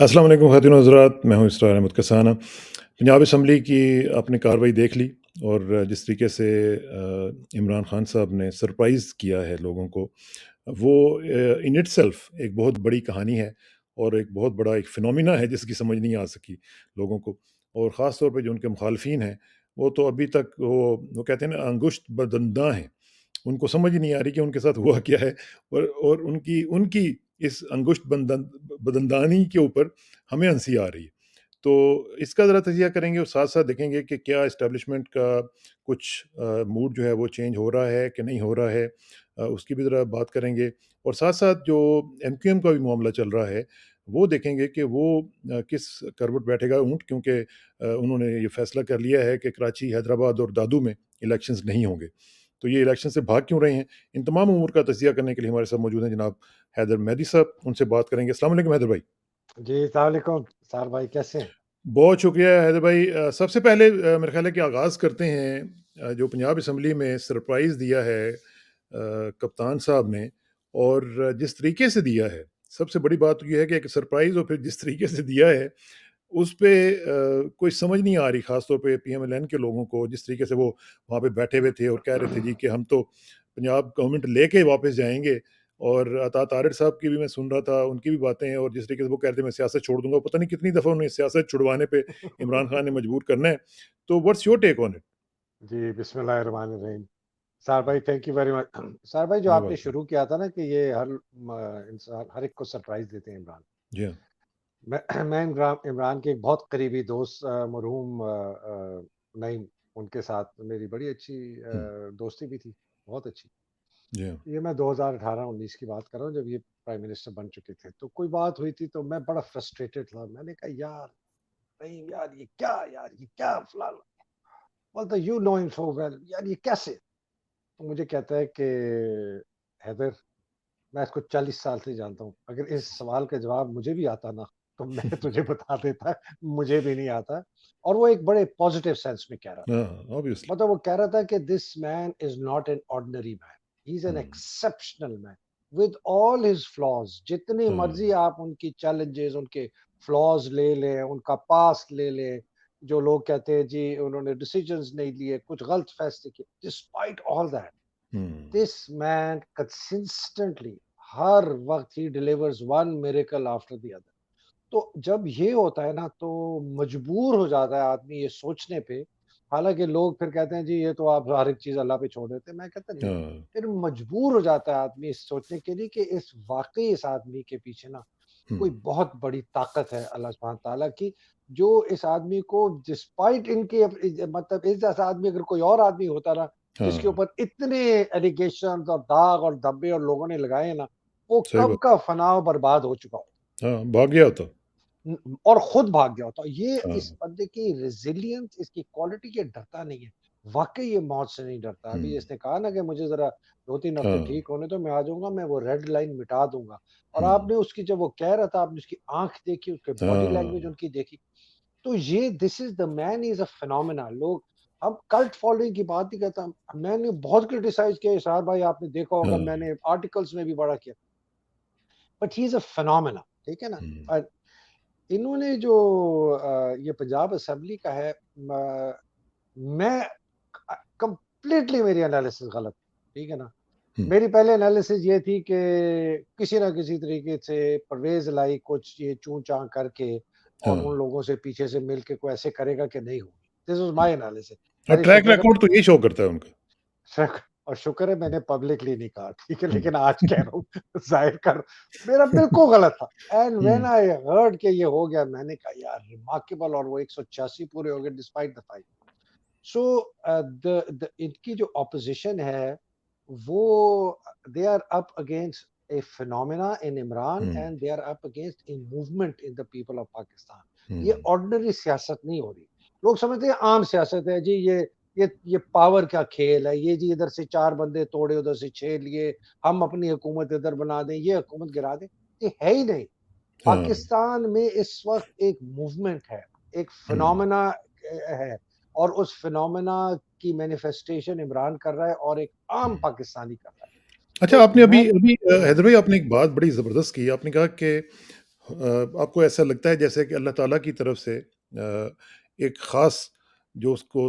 अस्सलाम वालेकुम ख़ातिन हज़रात, मैं हूँ इसरार अहमद कसाना। पंजाब असम्बली की आपने कार्रवाई देख ली और जिस तरीके से इमरान खान साहब ने सरप्राइज़ किया है लोगों को, वो इन इटसेल्फ एक बहुत बड़ी कहानी है और एक बहुत बड़ा एक फिनोमिना है जिसकी समझ नहीं आ सकी लोगों को। और ख़ास तौर पे जो उनके मुखालफिन हैं, वो तो अभी तक वो कहते हैं ना अंगुष्ठ बदंदा हैं। उनको समझ ही नहीं आ रही कि उनके साथ हुआ क्या है और उनकी उनकी इस अंगुष्ठ बदंदानी के ऊपर हमें हँसी आ रही है। तो इसका ज़रा तजिया करेंगे और साथ-साथ देखेंगे कि क्या एस्टेब्लिशमेंट का कुछ मूड जो है वो चेंज हो रहा है कि नहीं हो रहा है। उसकी भी ज़रा बात करेंगे और साथ-साथ जो एमक्यूएम का भी मामला चल रहा है, वो देखेंगे कि वो किस करवट बैठेगा ऊँट क्योंकि उन्होंने ये फैसला कर लिया है कि कराची, हैदराबाद और दादू में इलेक्शंस नहीं होंगे। तो ये इलेक्शन से भाग क्यों रहे हैं? इन तमाम उमूर का तजिया करने के लिए हमारे साथ मौजूद हैं जनाब हैदर मेहदी साहब, उनसे बात करेंगे। अस्सलाम वालेकुम हैदर भाई। जी, अस्सलाम वालेकुम सार भाई कैसे हैं? बहुत शुक्रिया हैदर भाई। सबसे पहले मेरा ख़्याल है कि आगाज़ करते हैं जो पंजाब असम्बली में सरप्राइज़ दिया है कप्तान साहब ने और जिस तरीके से दिया है, सबसे बड़ी बात तो ये है कि एक सरप्राइज़ और फिर जिस तरीके से दिया है, उस पे कोई समझ नहीं आ रही ख़ास तौर पे पीएमएलएन के लोगों को, जिस तरीके से वो वहाँ पे बैठे हुए थे और कह रहे थे जी कि हम तो पंजाब गवर्नमेंट लेके वापस जाएँगे। और अता तारिड़ साहब की भी मैं सुन रहा था, उनकी भी बातें और जिस तरीके से वो कह रहे थे मैं सियासत छोड़ दूँगा, पता नहीं कितनी दफ़ा उन्हें सियासत छुड़वाने पे इमरान खान ने मजबूर करना है। तो what's your take on it? जी, बिस्मिल्लाहिर्रहमानिर्रहीम। सार भाई थैंक यू वेरी मच। सार भाई जो नो आपने वेलकम। शुरू किया था ना कि ये हर इंसान हर एक को सरप्राइज़ देते हैं इमरान। जी हाँ। मैं मैं इमरान इमरान के एक बहुत करीबी दोस्त मरहूम नईम उनके साथ मेरी बड़ी अच्छी हुँ, दोस्ती भी थी, बहुत अच्छी। जी हाँ। ये मैं 2018-19 की बात कर रहा हूँ जब ये प्राइम मिनिस्टर बन चुके थे। तो कोई बात हुई थी तो मैं बड़ा फ्रस्ट्रेटेड था। मैंने कहा यार, नहीं यार यार ये क्या फलाना बोलता you know him so well यार ये कैसे? तो मुझे कहता है कि हैदर मैं इसको 40 साल से जानता हूँ। अगर इस सवाल का जवाब मुझे भी आता ना तो मैं तुझे बता देता, मुझे भी नहीं आता। और वो एक बड़े पॉजिटिव सेंस में कह रहा था। हाँ, ऑब्वियसली। मतलब वो कह रहा था कि this man is not an ordinary man, he is an hmm, exceptional man with all his flaws. जितने मर्जी हाँ, आप उनकी चैलेंजेस उनके फ्लॉज ले लें, उनका पास्ट ले लें, जो लोग कहते हैं जी उन्होंने डिसीजंस नहीं लिए, कुछ गलत फैसले किए, despite all that hmm, this man consistently हर वक्त ही delivers one miracle after the other. तो जब ये होता है ना तो मजबूर हो जाता है आदमी ये सोचने पे। हालांकि लोग फिर कहते हैं जी ये तो आप हर एक चीज अल्लाह पे छोड़ देते हैं, मैं कहता नहीं। हाँ, फिर मजबूर हो जाता है आदमी इस सोचने के लिए कि इस वाकई इस आदमी के पीछे ना हुँ, कोई बहुत बड़ी ताकत है अल्लाह सुब्हान ताला की, जो इस आदमी को डिस्पाइट इनके मतलब इस जैसा आदमी अगर कोई और आदमी होता ना जिसके हाँ, ऊपर इतने एलिगेशन और दाग और धब्बे और लोगों ने लगाए हैं ना, वो सही कब बात। का फनाव बर्बाद हो चुका हो हाँ, भाग गया होता। और खुद भाग गया होता। ये इस हाँ, बंदे की रेज़िलियंस, इसकी क्वालिटी, ये डरता नहीं है। वाक़ई ये मौत से नहीं डरता। हुँ, अभी इसने कहा ना कि मुझे ज़रा 2-3 हफ़्ते हाँ, ठीक होने दो, मैं आ जाऊँगा, मैं वो रेड लाइन मिटा दूँगा। और हुँ, आपने उसकी जब वो कह रहा था, आपने उसकी आँख देखी, उसके बॉडी लैंग्वेज हाँ, उनकी देखी, तो ये this is the man, he is a phenomena. लोग अब कल्ट फॉलोइंग की बात नहीं करता। मैंने बहुत क्रिटिसाइज़ किया इशरार भाई, आपने देखा होगा, हाँ, मैंने आर्टिकल्स में भी बड़ा किया। But he is a phenomena, ठीक है ना? हुँ, इन्होंने जो ये पंजाब असेंबली का है, मैं कंप्लीटली मेरी एनालिसिस गलत, ठीक है ना? हुँ, मेरी पहले एनालिसिस ये थी कि किसी ना किसी तरीके से परवेज लाई कुछ ये चूं चां करके और हाँ, उन लोगों से पीछे से मिलके कोई ऐसे करेगा कि नहीं होगी। This was my analysis. और अरे ट्रैक शुक्र है, रिकॉर्ड तो ये शो करता है उनका। शुक्र और शुक्र है मैंने पब्लिकली नहीं कहा, ठीक है, हुँ, लेकिन आज कह रहा हूँ जाहिर कर, मेरा बिल्कुल गलत था। And when hmm, I heard कि ये हो गया, मैंने कहा यार रिमार्केबल, और वो 186 पूरे हो गए despite the fight. So the इनकी जो ऑपोजिशन है वो, they are up against a phenomena in Imran, hmm, and they are up against a movement in the people of Pakistan. ये हुँ, ऑर्डिनरी सियासत नहीं हो रही। लोग समझते हैं आम सियासत है जी, ये पावर का खेल है, ये जी इधर से चार बंदे तोड़े उधर से छह लिए, हम अपनी हुकूमत इधर बना दें, ये हुकूमत गिरा दें। ये है ही नहीं। हाँ, पाकिस्तान में इस वक्त एक मूवमेंट है, एक हुँ। फिनोमेना है, और उस फिनोमेना की मैनिफेस्टेशन इमरान कर रहा है और एक आम पाकिस्तानी कर रहा है। अच्छा, तो आपने अभी मैं अभी हैदर भाई आपने एक बात बड़ी ज़बरदस्त की, आपने कहा कि आपको ऐसा लगता है जैसे कि अल्लाह ताला की तरफ से एक ख़ास जो उसको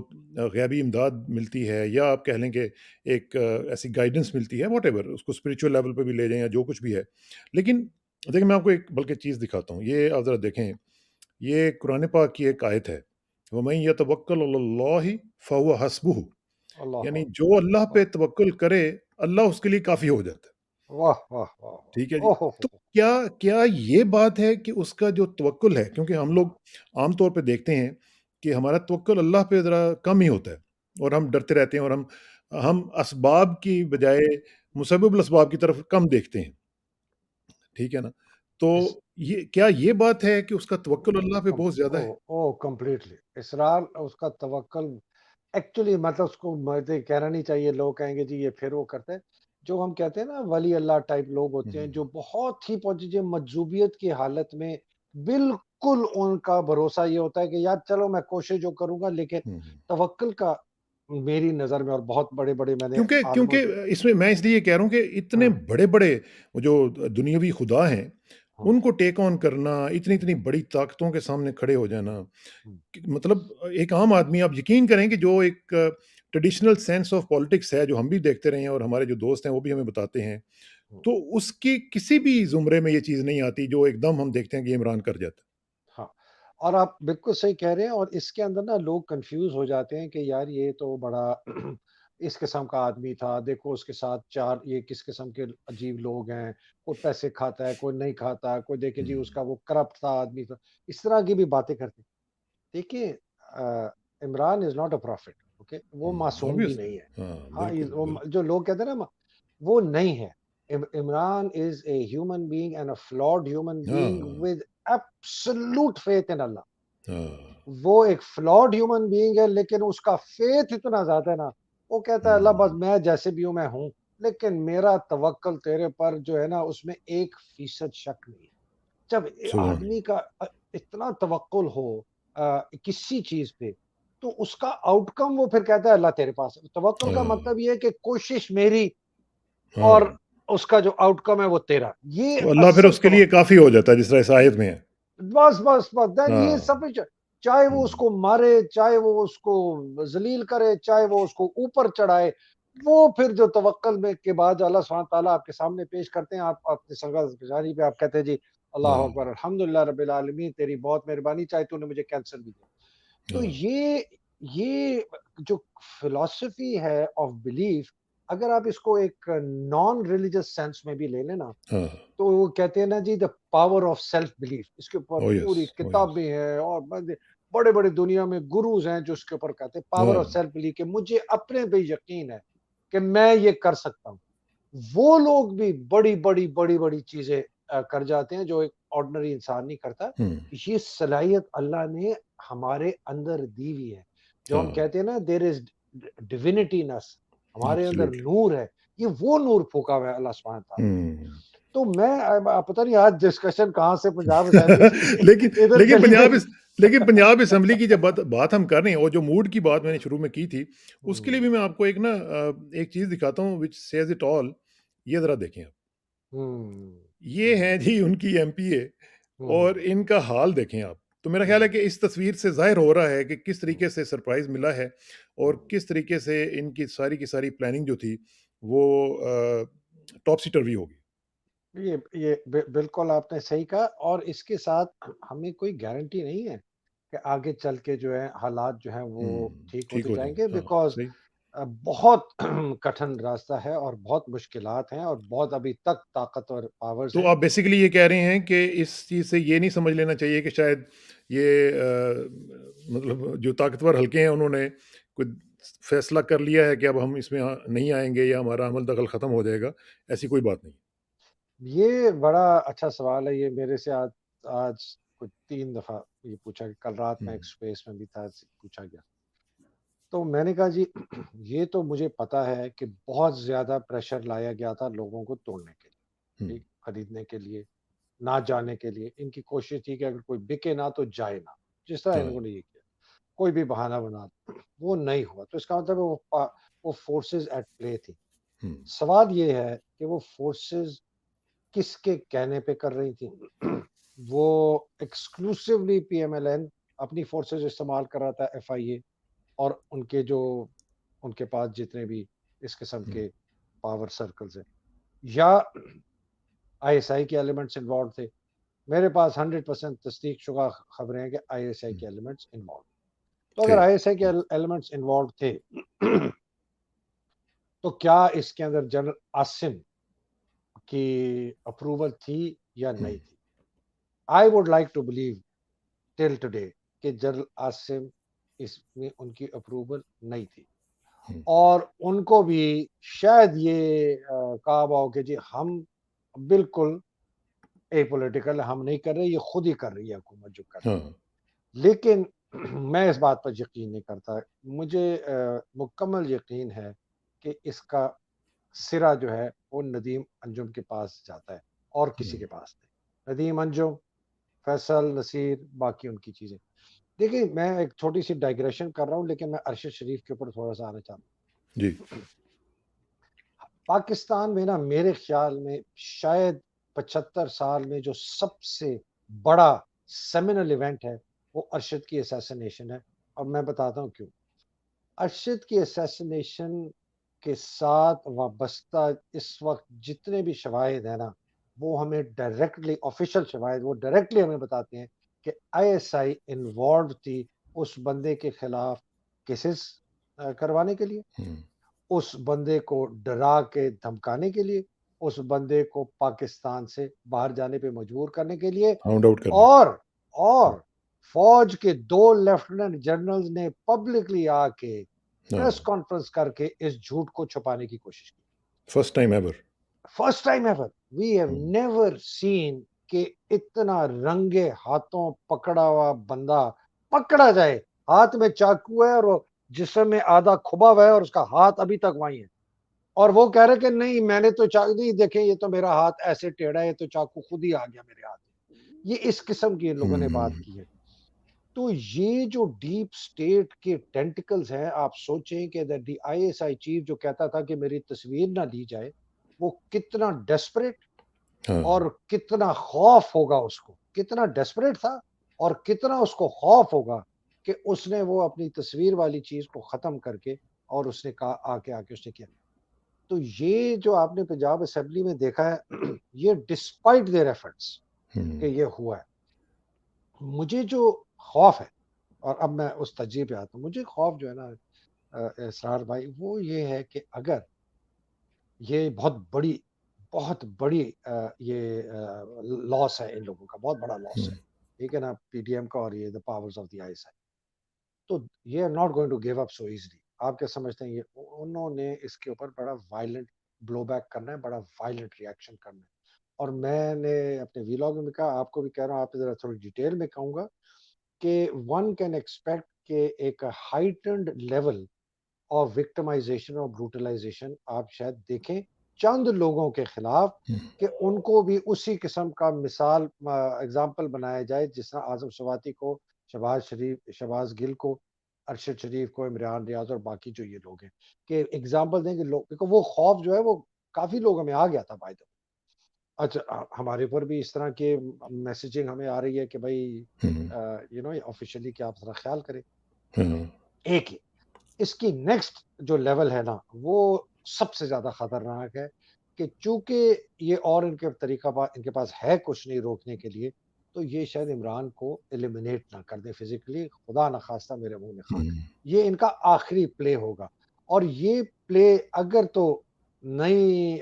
ग़ैबी इमदाद मिलती है, या आप कह लें कि एक ऐसी गाइडेंस मिलती है, व्हाटएवर उसको स्पिरिचुअल लेवल पे भी ले जाएँ या जो कुछ भी है। लेकिन देखिए, मैं आपको एक बल्कि चीज़ दिखाता हूँ, ये आप ज़रा देखें, ये कुरान पाक की एक आयत है, वमन यतवक्कल अलल्लाहि फहुव हस्बुहु, अल्लाह यानी जो अल्लाह पे अकबर! तवक्कुल करे, अल्लाह उसके लिए काफ़ी हो जाता है। वाह, वाह, वाह, वाह! ठीक है जी। ओह हो तो हो! क्या क्या ये बात है कि उसका जो तवक्कुल है, क्योंकि हम हाँ, लोग आम तौर पे देखते हैं कि हमारा तवक्कुल अल्लाह पे ज़रा कम ही होता है, और हम डरते रहते हैं, और हम असबाब की बजाय मुसब्बिबुल असबाब की तरफ कम देखते हैं, ठीक है ना? तो इस ये क्या ये बात है कि उसका तवक्कुल अल्लाह पे कम बहुत ज़्यादा है? ओह ओह! कंप्लीटली इसरार उसका तवक्कुल एक्चुअली मतलब उसको मुझे कहना नहीं चाहिए, लोग कहेंगे जी ये फिर वो करते हैं। जो हम कहते हैं ना वली अल्लाह टाइप लोग हुँ, होते हैं, जो हुँ, बहुत ही पहुँचे मजज़ूबियत की हालत में बिल्कुल उनका भरोसा ये होता है कि यार चलो मैं कोशिश जो करूँगा, लेकिन हुँ, हुँ। तवक्कुल का मेरी नज़र में और बहुत बड़े-बड़े मैंने क्योंकि आलिमों क्योंकि से इसमें मैं इसलिए कह रहा हूँ कि इतने हाँ, बड़े-बड़े वो जो दुनियावी खुदा हैं, हाँ, उनको टेक ऑन करना, इतनी-इतनी बड़ी ताकतों के सामने खड़े हो जाना, हुँ, कि मतलब एक आम आदमी, आप यकीन करें कि जो एक ट्रेडिशनल सेंस ऑफ पॉलिटिक्स है, जो हम भी देखते रहे हैं और हमारे जो दोस्त हैं वो भी हमें बताते हैं, हुँ, तो उसकी किसी भी ज़ुमरे में ये चीज़ नहीं आती जो एकदम हम देखते हैं कि इमरान कर जाता हाँ। और आप बिल्कुल सही कह रहे हैं, और इसके अंदर ना लोग कन्फ्यूज़ हो जाते हैं कि यार ये तो बड़ा इस किस्म का आदमी था, देखो उसके साथ 4 ये किस किस्म के अजीब लोग हैं, कोई पैसे खाता है, कोई नहीं खाता, कोई देखें है। जी हुँ, उसका वो करप्ट था, आदमी था। इस तरह की भी बातें करते हैं। देखिए Imran is not a profit, okay? वो हुँ, मासूम भी ऑब्वियसली। नहीं है। हाँ, हाँ, बिल्कुल, वो बिल्कुल। जो लोग कहते हैं ना वो नहीं है। Imran is a human being and a flawed human being हाँ, विद एब्सोल्यूट फेथ इन अल्लाह। हाँ। वो एक फ्लॉड ह्यूमन बीइंग है, लेकिन उसका फेथ इतना ज़्यादा है ना, वो कहता है अल्लाह बस हुँ, मैं जैसे भी हूँ मैं हूँ, लेकिन मेरा तवक्कुल तेरे पर जो है ना उसमें 1% शक नहीं है। जब सुभान आदमी का इतना तवक्कुल हो किसी चीज़ पे, तो उसका आउटकम वो फिर कहता है अल्लाह तेरे पास है। तवक्कुल का अल्लाह। मतलब ये है कि कोशिश मेरी हाँ, और उसका जो आउटकम है वो तेरा। ये तो अल्लाह फिर असल उसके लिए तवक्कुल। काफ़ी हो जाता है, जिस तरह इस आयत में है। बस देन ये हाँ, सब कुछ, चाहे वो हुँ, उसको मारे, चाहे वो उसको ज़लील करे, चाहे वो उसको ऊपर चढ़ाए, वो फिर जो तवक्कुल में के बाद अल्लाह सुब्हान तआला आपके सामने पेश करते हैं, आप अपनी सग़ाज़गुज़ारी पे आप कहते हैं जी, अल्लाह हाँ, अकबर, अल्हम्दुलिल्लाह रब्बिल आलमीन, तेरी बहुत मेहरबानी, चाहे तूने मुझे कैंसर भी दिया। तो हाँ, ये जो फिलॉसफी है ऑफ बिलीफ, अगर आप इसको एक नॉन रिलिजियस सेंस में भी ले लें ना, हाँ। तो वो कहते हैं ना जी the power of self belief, इसके ऊपर ओह यस, पूरी ओह यस। किताबें हैं और बड़े बड़े दुनिया में गुरुज हैं जो इसके ऊपर कहते हैं पावर हाँ, ऑफ सेल्फ बिलीफ, कि मुझे अपने पे यकीन है कि मैं ये कर सकता हूँ। वो लोग भी बड़ी बड़ी बड़ी बड़ी चीजें कर जाते हैं जो एक ऑर्डिनरी इंसान नहीं करता। हुँ, ये सलाहियत अल्लाह ने हमारे अंदर दी हुई है। जो हम हाँ, कहते हैं ना देर इज डिविनिटी इन अस, हमारे अंदर एब्सोल्यूटली। नूर है। ये वो नूर फूका हुआ है अल्लाह सुब्हान तआला ने। हुँ। तो मैं पता नहीं आज डिस्कशन कहाँ से पंजाब असेंबली से लेकिन इधर लेकिन चली पंजाब गई। इस लेकिन पंजाब असेंबली की जब बात बात हम कर रहे हैं, और जो मूड की बात मैंने शुरू में की थी, उसके लिए हुँ, भी मैं आपको एक ना एक चीज़ दिखाता हूँ व्हिच सेज इट ऑल। ये ज़रा देखें आप। हुँ, ये हैं जी उनकी एमपीए, हुँ, हुँ, और इनका हाल देखें आप। तो मेरा ख़्याल है हुँ, कि इस तस्वीर से ज़ाहिर हो रहा है कि किस हुँ, तरीके से सरप्राइज़ मिला है, हुँ। और किस तरीके से इनकी सारी की सारी प्लानिंग जो थी वो टॉपसी टर्वी होगी। ये बिल्कुल आपने सही कहा, और इसके साथ हमें कोई गारंटी नहीं है कि आगे चल के जो है हालात जो हैं वो हुँ, ठीक ठीक होते हो जाए। जाएँगे, हाँ, बिकॉज़ सही। बहुत कठिन रास्ता है और बहुत मुश्किलात हैं और बहुत अभी तक ताकतवर पावर्स तो हैं। आप बेसिकली ये कह रहे हैं कि इस चीज़ से ये नहीं समझ लेना चाहिए कि शायद ये मतलब जो ताकतवर हल्के हैं उन्होंने कोई फैसला कर लिया है कि अब हम इसमें नहीं आएँगे, या हमारा अमल दखल ख़त्म हो जाएगा, ऐसी कोई बात नहीं। ये बड़ा अच्छा सवाल है, ये मेरे से आज आज कुछ 3 दफ़ा ये पूछा, कि कल रात हुँ, में एक स्पेस में भी था, पूछा गया। तो मैंने कहा जी ये तो मुझे पता है कि बहुत ज़्यादा प्रेशर लाया गया था लोगों को तोड़ने के लिए, हुँ, ठीक? खरीदने के लिए, ना जाने के लिए। इनकी कोशिश थी कि अगर कोई बिके ना तो जाए ना, जिस तरह हाँ, इन्होंने ये किया। कोई भी बहाना बना दो, वो नहीं हुआ। तो इसका मतलब है वो फोर्सेस एट प्ले थी। हुँ, सवाल ये है कि वो फोर्सेस किसके कहने पे कर रही थी? वो एक्सक्लूसिवली पीएमएलएन अपनी फोर्सेस इस्तेमाल कर रहा था, एफआईए और उनके जो उनके पास जितने भी इस किस्म हुँ, के पावर सर्कल्स हैं, या आईएसआई के एलिमेंट्स इन्वॉल्व थे। मेरे पास 100% तस्दीक शुदा खबरें हैं कि आईएसआई हुँ, के एलिमेंट्स इन्वॉल्व। तो थे। अगर आईएसआई के एलिमेंट्स इन्वॉल्व थे तो क्या इसके अंदर जनरल आसिम की अप्रूवल थी या हुँ, नहीं थी? I would like to believe till today कि जनरल आसिम इसमें उनकी अप्रूवल नहीं थी, हुँ, और उनको भी शायद ये कहा हुआ हो कि जी हम बिल्कुल एपॉलिटिकल हम नहीं कर रहे, ये खुद ही कर रही है हुकूमत जो कर रही हाँ, है। लेकिन मैं इस बात पर यकीन नहीं करता। मुझे मुकम्मल यकीन है कि इसका सिरा जो है वो नदीम अंजुम के पास जाता है और किसी हुँ, के पास नहीं। नदीम अंजुम, फैसल नसीर, बाकी उनकी चीजें। देखिए, मैं एक छोटी सी डाइग्रेशन कर रहा हूँ, लेकिन मैं अरशद शरीफ के ऊपर थोड़ा सा आना चाहता जी। हूँ। पाकिस्तान में ना मेरे ख्याल में शायद 75 साल में जो सबसे बड़ा सेमिनल इवेंट है वो अरशद की असैसिनेशन है। और मैं बताता हूँ क्यों। अरशद की असैसिनेशन के साथ वाबस्ता इस वक्त जितने भी शवाहिद हैं ना, वो हमें डायरेक्टली ऑफिशियल शवाहिद वो डायरेक्टली हमें बताते हैं कि आईएसआई इन्वॉल्व थी उस बंदे के खिलाफ केसेस करवाने के लिए, हुँ, उस बंदे को डरा के धमकाने के लिए, उस बंदे को पाकिस्तान से बाहर जाने पे मजबूर करने के लिए। फाउंड आउट करने के और लिए। और फौज के 2 लेफ्टिनेंट जनरल्स ने पब्लिकली आके हाँ, प्रेस कॉन्फ्रेंस करके इस झूठ को छुपाने की कोशिश की। First time ever. First time ever we have hmm, never seen कि इतना रंगे हाथों पकड़ा हुआ बंदा पकड़ा जाए। हाथ में चाकू है और वो जिस्म में आधा खुबा हुआ है और उसका हाथ अभी तक वहीं है, और वो कह रहे कि नहीं मैंने तो चाकू नहीं देखे, ये तो मेरा हाथ ऐसे टेढ़ा है, ये तो चाकू खुद ही आ गया मेरे हाथ में। ये इस किस्म की इन लोगों हुँ, ने बात हुँ, की है। तो ये जो डीप स्टेट के टेंटिकल्स हैं, आप सोचें कि द आईएसआई चीफ जो कहता था कि मेरी तस्वीर ना ली जाए, वो कितना डेस्परेट हाँ, और कितना खौफ होगा उसको, कितना डेस्परेट था और कितना उसको खौफ होगा कि उसने वो अपनी तस्वीर वाली चीज को खत्म करके और उसने कहा आके आके उसने किया। तो ये जो आपने पंजाब असेंबली में देखा है ये डिस्पाइट देयर एफर्ट्स हुँ, कि ये हुआ है। मुझे जो खौफ है, और अब मैं उस तज्जिए पे आता हूँ, मुझे खौफ जो है ना इसरार भाई, वो ये है कि अगर ये बहुत बड़ी ये लॉस है इन लोगों का, बहुत बड़ा लॉस हुँ, है, ठीक है ना, पीडीएम का और ये the powers of the ISI, तो ये are not going to give up so easily. आप क्या समझते हैं? ये उन्होंने इसके ऊपर बड़ा वायलेंट ब्लो बैक करना है, बड़ा वायलेंट रिएक्शन करना है। और मैंने अपने वीलॉग में भी कहा, आपको भी कह रहा हूँ, आप जरा थोड़ी डिटेल में कहूंगा कि वन कैन एक्सपेक्ट के एक हाइटेंड लेवल ऑफ विक्टिमाइजेशन और ब्रूटलाइजेशन आप शायद देखें चंद लोगों के खिलाफ, हुँ, कि उनको भी उसी किस्म का मिसाल एग्जाम्पल बनाया जाए जिस तरह आजम सवाती को, शहबाज गिल को, अरशद शरीफ को, इमरान रियाज और बाकी जो ये लोग हैं, कि एग्जाम्पल दें कि लोग, क्योंकि वो खौफ जो है वो काफी लोगों में आ गया था बाय द वे। अच्छा, हमारे ऊपर भी इस तरह के मैसेजिंग हमें आ रही है कि भाई हुँ, ऑफिशियली कि आप जरा ख्याल करें। हाँ, एक ही इसकी नेक्स्ट जो लेवल है ना, वो सबसे ज्यादा खतरनाक है, कि चूंकि ये और इनके पास है कुछ नहीं रोकने के लिए, तो ये शायद इमरान को एलिमिनेट ना कर दे फिजिकली, खुदा ना खास्ता मेरे मुंह में हुँ, खाक। ये इनका आखिरी प्ले होगा। और ये प्ले अगर तो नहीं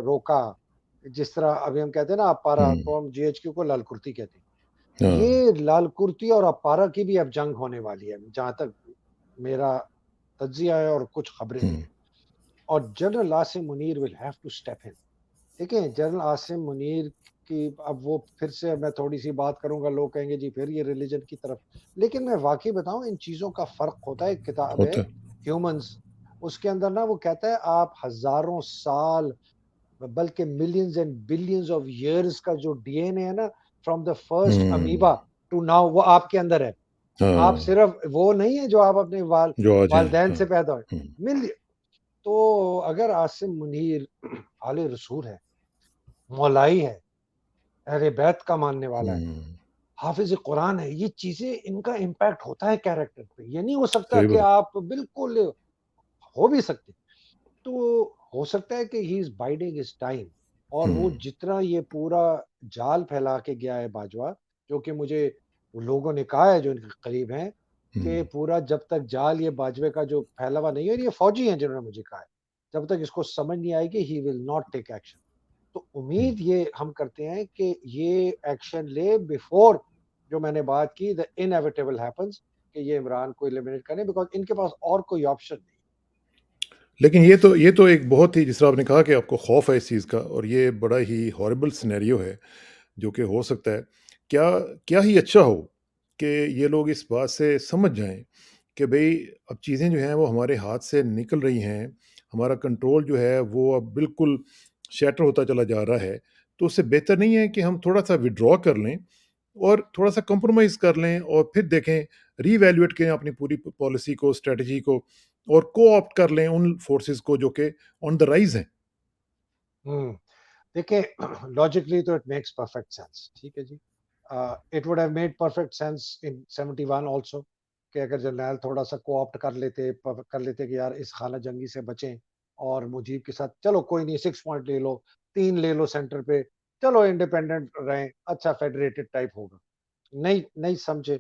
रोका, जिस तरह अभी हम कहते हैं ना अपारा, हुँ, तो हम जीएचक्यू को लाल कुर्ती कहते हैं। हाँ, ये लाल कुर्ती और अपारा की भी अब जंग होने वाली है, जहां तक मेरा तज्जिया है और कुछ खबरें हुँ, भी हैं। और general Asim Munir will have to step in. देखिए, जनरल आसिम मुनीर की अब वो फिर से मैं थोड़ी सी बात करूंगा, लोग कहेंगे जी फिर ये रिलीजन की तरफ, लेकिन मैं वाकई बताऊं, इन चीजों का फर्क होता है। एक किताब है होता है। ह्यूमंस, उसके अंदर ना वो कहता है आप हजारों साल, बल्कि millions and billions of years का जो डीएनए है ना, from the first uh, amoeba to now, वो आपके अंदर है। आप हाँ, सिर्फ वो नहीं है जो आप अपने जो आज हैं, वालदैन हाँ, से पैदा हुए, हुँ, मिलियन। तो अगर आसिम मुनीर आले रसूल है, मौलाई है, अहले बैत का मानने वाला है, हुँ, हाफ़िज़ कुरान है, ये चीज़ें इनका इम्पैक्ट होता है कैरेक्टर पे। ये नहीं हो सकता सही कि बात। आप बिल्कुल हो भी सकते। तो हो सकता है कि he is biding his time और वो हुँ, जितना ये पूरा जाल फैला के गया है बाजवा, जो कि मुझे लोगों ने कहा है जो इनके करीब हैं, कि हुँ, पूरा जब तक जाल ये बाजवे का जो फैला हुआ नहीं है और ये फ़ौजी हैं जिन्होंने मुझे कहा है, जब तक इसको समझ नहीं आएगी he will not take action. तो हुँ। उम्मीद ये हम करते हैं कि ये एक्शन ले बिफोर जो मैंने बात की द इनएविटेबल हैपेंस कि ये इमरान को एलिमिनेट करें बिकॉज़ इनके पास और कोई ऑप्शन नहीं। लेकिन ये तो एक बहुत ही जिस तरह आपने कहा कि आपको खौफ़ है इस चीज़ का और ये बड़ा ही हॉरिबल सिनेरियो है, जो कि हो सकता है। क्या क्या ही अच्छा हो कि ये लोग इस बात से समझ जाएँ कि भई अब चीज़ें जो हैं वो हमारे हाथ से निकल रही हैं, हमारा कंट्रोल जो है वो अब बिल्कुल शैटर होता चला जा रहा है। तो उससे बेहतर नहीं है कि हम थोड़ा-सा विथड्रॉ कर लें और थोड़ा-सा कॉम्प्रोमाइज़ कर लें और फिर देखें, रीवैल्यूएट करें अपनी पूरी पॉलिसी को, स्ट्रैटेजी को और को-ऑप्ट कर लें उन फोर्सेस को जो कि ऑन द राइज़ हैं। हुँ। देखिए लॉजिकली तो इट मेक्स परफेक्ट सेंस, ठीक है जी। It would have made perfect sense in 71 also कि अगर जरनैल थोड़ा-सा को-ऑप्ट कर लेते कि यार इस खाना जंगी से बचें और मुजीब के साथ चलो कोई नहीं 6 पॉइंट ले लो, 3 ले लो सेंटर पे, चलो इंडिपेंडेंट रहें, अच्छा फेडरेटेड टाइप होगा। नहीं नहीं समझे।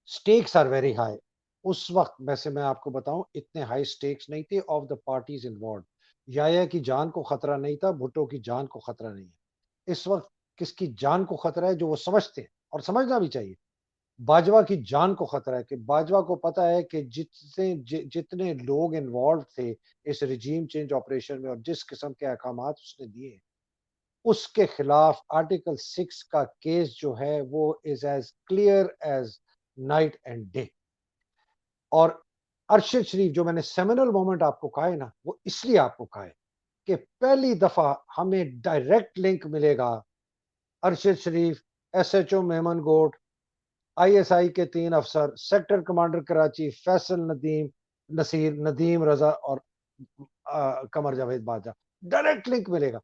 Stakes are very high. उस वक़्त वैसे मैं आपको बताऊँ इतने हाई स्टेक्स नहीं थे ऑफ द पार्टीज़ इन्वॉल्व्ड। याया की जान को खतरा नहीं था, भुट्टो की जान को खतरा नहीं है। इस वक़्त किसकी जान को खतरा है जो वो समझते हैं और समझना भी चाहिए। बाजवा की जान को खतरा है कि बाजवा को पता है कि जितने लोग इन्वॉल्व थे इस रिजीम चेंज ऑपरेशन में और जिस किस्म के अहकामात उसने दिए, उसके खिलाफ आर्टिकल 6 का केस जो है वो is as clear as night and day. और अरशद शरीफ जो मैंने सेमिनल मोमेंट आपको कहा है ना, वो इसलिए आपको कहा है कि पहली दफा हमें डायरेक्ट लिंक मिलेगा अरशद शरीफ, एसएचओ मेमन गोट, आईएसआई के 3 अफसर, सेक्टर कमांडर कराची फैसल नदीम नसीर, नदीम रजा और कमर जावेद बाजवा, डायरेक्ट लिंक मिलेगा।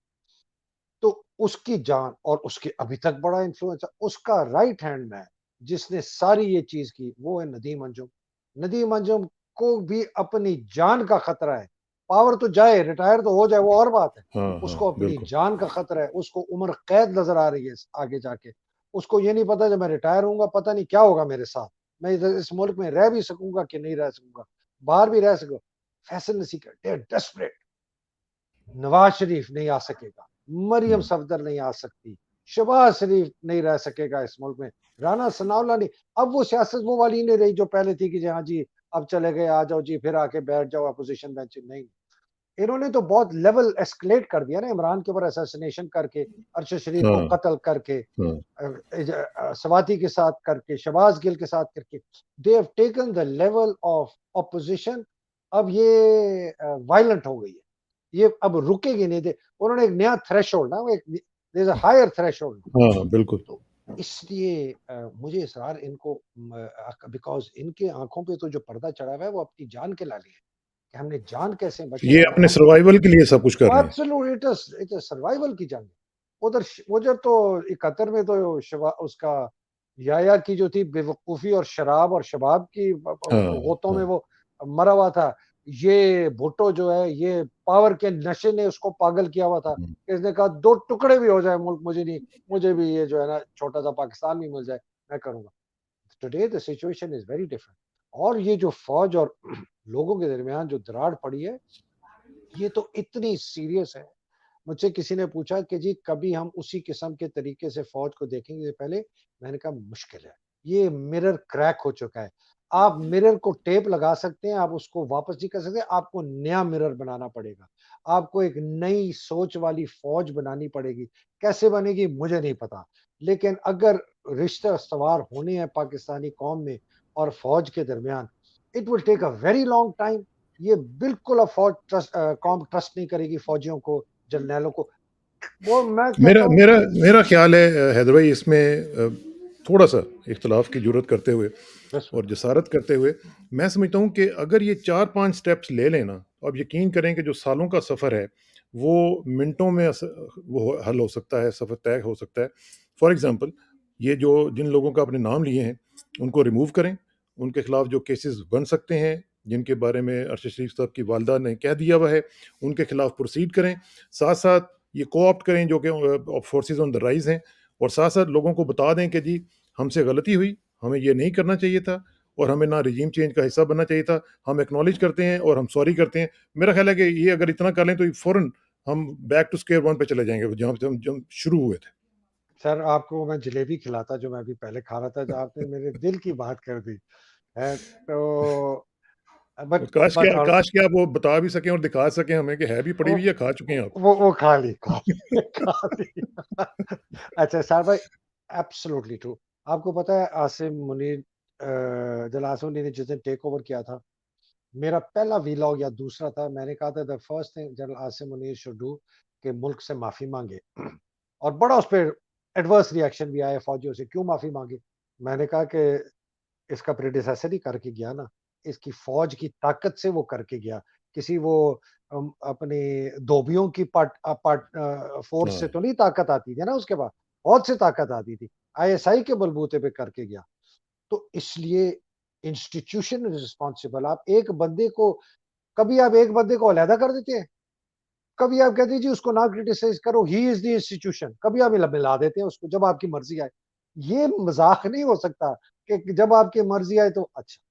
तो उसकी जान और उसके अभी तक बड़ा इन्फ्लुएंस है, उसका राइट हैंड मैन जिसने सारी ये चीज की वो है नदीम अंजुम। नदीम अंजुम को भी अपनी जान का खतरा है। पावर तो जाए, रिटायर तो हो जाए, वो और बात है। हाँ, हाँ, उसको अपनी बिल्कुल। जान का खतरा है, उसको उम्र कैद नजर आ रही है आगे जाके। उसको ये नहीं पता जब मैं रिटायर होऊंगा पता नहीं क्या होगा मेरे साथ, मैं इधर इस मुल्क में रह भी सकूंगा कि नहीं रह सकूंगा, बाहर भी रह सकूंगा। फैसल नसीर दे डेस्परेट। नवाज शरीफ नहीं आ सकेगा, मरियम हुँ। सफदर नहीं आ सकती, शहबाज शरीफ नहीं रह सकेगा इस मुल्क में, राना सनाउल्लाह नहीं। अब वो सियासत वो वाली नहीं रही जो पहले थी कि जी हाँ जी अब चले गए आ जाओ जी फिर आके बैठ जाओ अपोजिशन बेंच। नहीं, इन्होंने तो बहुत लेवल एस्केलेट कर दिया ना, इमरान के ऊपर असैसिनेशन करके, अरशद शरीफ को हाँ, कत्ल करके, हाँ। सवाती के साथ करके, शबाज गिल के साथ करके, they have taken the level of opposition. अब ये वायलेंट हो गई है, ये अब रुकेगी नहीं। दे उन्होंने एक नया थ्रेशोल्ड ना, वो एक there is a higher threshold. हाँ, हाँ, बिल्कुल। तो इसलिए मुझे इसरार इनको बिकॉज इनके आंखों पे तो जो पर्दा चढ़ा हुआ है वो अपनी जान के लाले है कि हमने जान कैसे ये बचाए। अपने हम सर्वाइवल के लिए सब कुछ कर रहे हैं। एब्सोल्यूट इट इज सर्वाइवल की जंग है। उधर तो 71 में तो उसका याया की जो थी बेवकूफी और शराब और शबाब की हाँ, गोतों में हाँ। वो मरा हुआ था। ये भुट्टो जो है ये पावर के नशे ने उसको पागल किया हुआ था। हुँ। इसने कहा दो टुकड़े भी हो जाए मुल्क मुझे नहीं, मुझे भी ये जो है ना छोटा सा पाकिस्तान भी मिल जाए मैं करूंगा। Today the situation is very different. और ये जो फौज और लोगों के दरमियान जो दरार पड़ी है ये तो इतनी सीरियस है। मुझसे किसी ने पूछा कि जी कभी हम उसी किस्म के तरीके से फौज को देखेंगे पहले। मैंने कहा मुश्किल है, ये मिरर क्रैक हो चुका है। आप मिरर को टेप लगा सकते हैं, आप उसको वापस नहीं कर सकते, आपको नया मिरर बनाना पड़ेगा। आपको एक नई सोच वाली फौज बनानी पड़ेगी। कैसे बनेगी मुझे नहीं पता, लेकिन अगर रिश्ते सवार होने हैं पाकिस्तानी कौम में और फौज के दरमियान, it will take a very long time. ये बिल्कुल अब फौज कौम ट्रस्ट नहीं करेगी फौजियों को, जर्नैलों को। वो मैं मेरा कहता हूँ मेरा मेरा ख़्याल है हैदर भाई इसमें थोड़ा-सा इख्तिलाफ़ की ज़रूरत करते हुए और बिस्मिल्लाह। जसारत करते हुए, मैं समझता हूँ कि अगर ये 4-5 स्टेप्स ले लें ना, तो आप यकीन करें कि जो सालों का सफ़र है, वो मिनटों में वो हल हो सकता है, सफ़र तय हो सकता है। फॉर एग्ज़ाम्पल, ये जो जिन लोगों का आपने नाम लिए हैं, उनको रिमूव करें, उनके खिलाफ जो केसेस बन सकते हैं, जिनके बारे में अरशद शरीफ साहब की वालदा ने कह दिया हुआ है, उनके खिलाफ प्रोसीड करें। साथ-साथ ये को-ऑप्ट करें जो कि फोर्सेस ऑन द राइज़ हैं, और साथ-साथ लोगों को बता दें कि जी, हमसे गलती हुई, हमें ये नहीं करना चाहिए था, और हमें ना रिजीम चेंज का हिस्सा बनना चाहिए था। हम एक्नॉलेज करते हैं और हम सॉरी करते हैं। मेरा ख़्याल है कि ये अगर इतना कर लें तो फ़ौरन हम बैक टू स्क्वायर वन पे चले जाएँगे, जहाँ से हम जब शुरू हुए थे। सर आपको मैं जलेबी खिलाता जो मैं अभी पहले खा रहा था, जो आपने मेरे दिल की बात कर दी है। तो बट बट और काश कि आप वो बता भी सकें और दिखा सकें हमें कि है भी पड़ी वो हुई है, खा चुके हैं आप। वो खा ली, खा ली। अच्छा साहब भाई, एब्सोल्युटली ट्रू। आपको पता है आसिम मुनीर, जब आसिम मुनीर ने जिस दिन टेक ओवर किया था, मेरा पहला वीलॉग या दूसरा था, मैंने कहा था the first thing general Asim Munir should do कि मुल्क से माफी मांगे। और बड़ा उस पर एडवर्स रिएक्शन भी आया फौजियों से, क्यों माफी मांगे? मैंने कहा कि इसका प्रेडिसेसर ही करके गया ना, इसकी फौज की ताकत से वो करके गया, किसी वो अपने धोबियों की फोर्स से हाँ, तो नहीं ताकत आती थी ना, उसके बाद फौज से ताकत आती थी, आईएसआई के बलबूते पे करके गया। तो इसलिए इंस्टीट्यूशन इज रिस्पॉन्सिबल। आप एक बंदे को, कभी आप एक बंदे को अलहदा कर देते हैं, कभी आप कहते हैं जी उसको ना क्रिटिसाइज करो, ही इज द इंस्टीट्यूशन, कभी आप मिला देते हैं उसको जब आपकी मर्जी आए। ये मजाक नहीं हो सकता कि जब आपकी मर्जी आए तो अच्छा।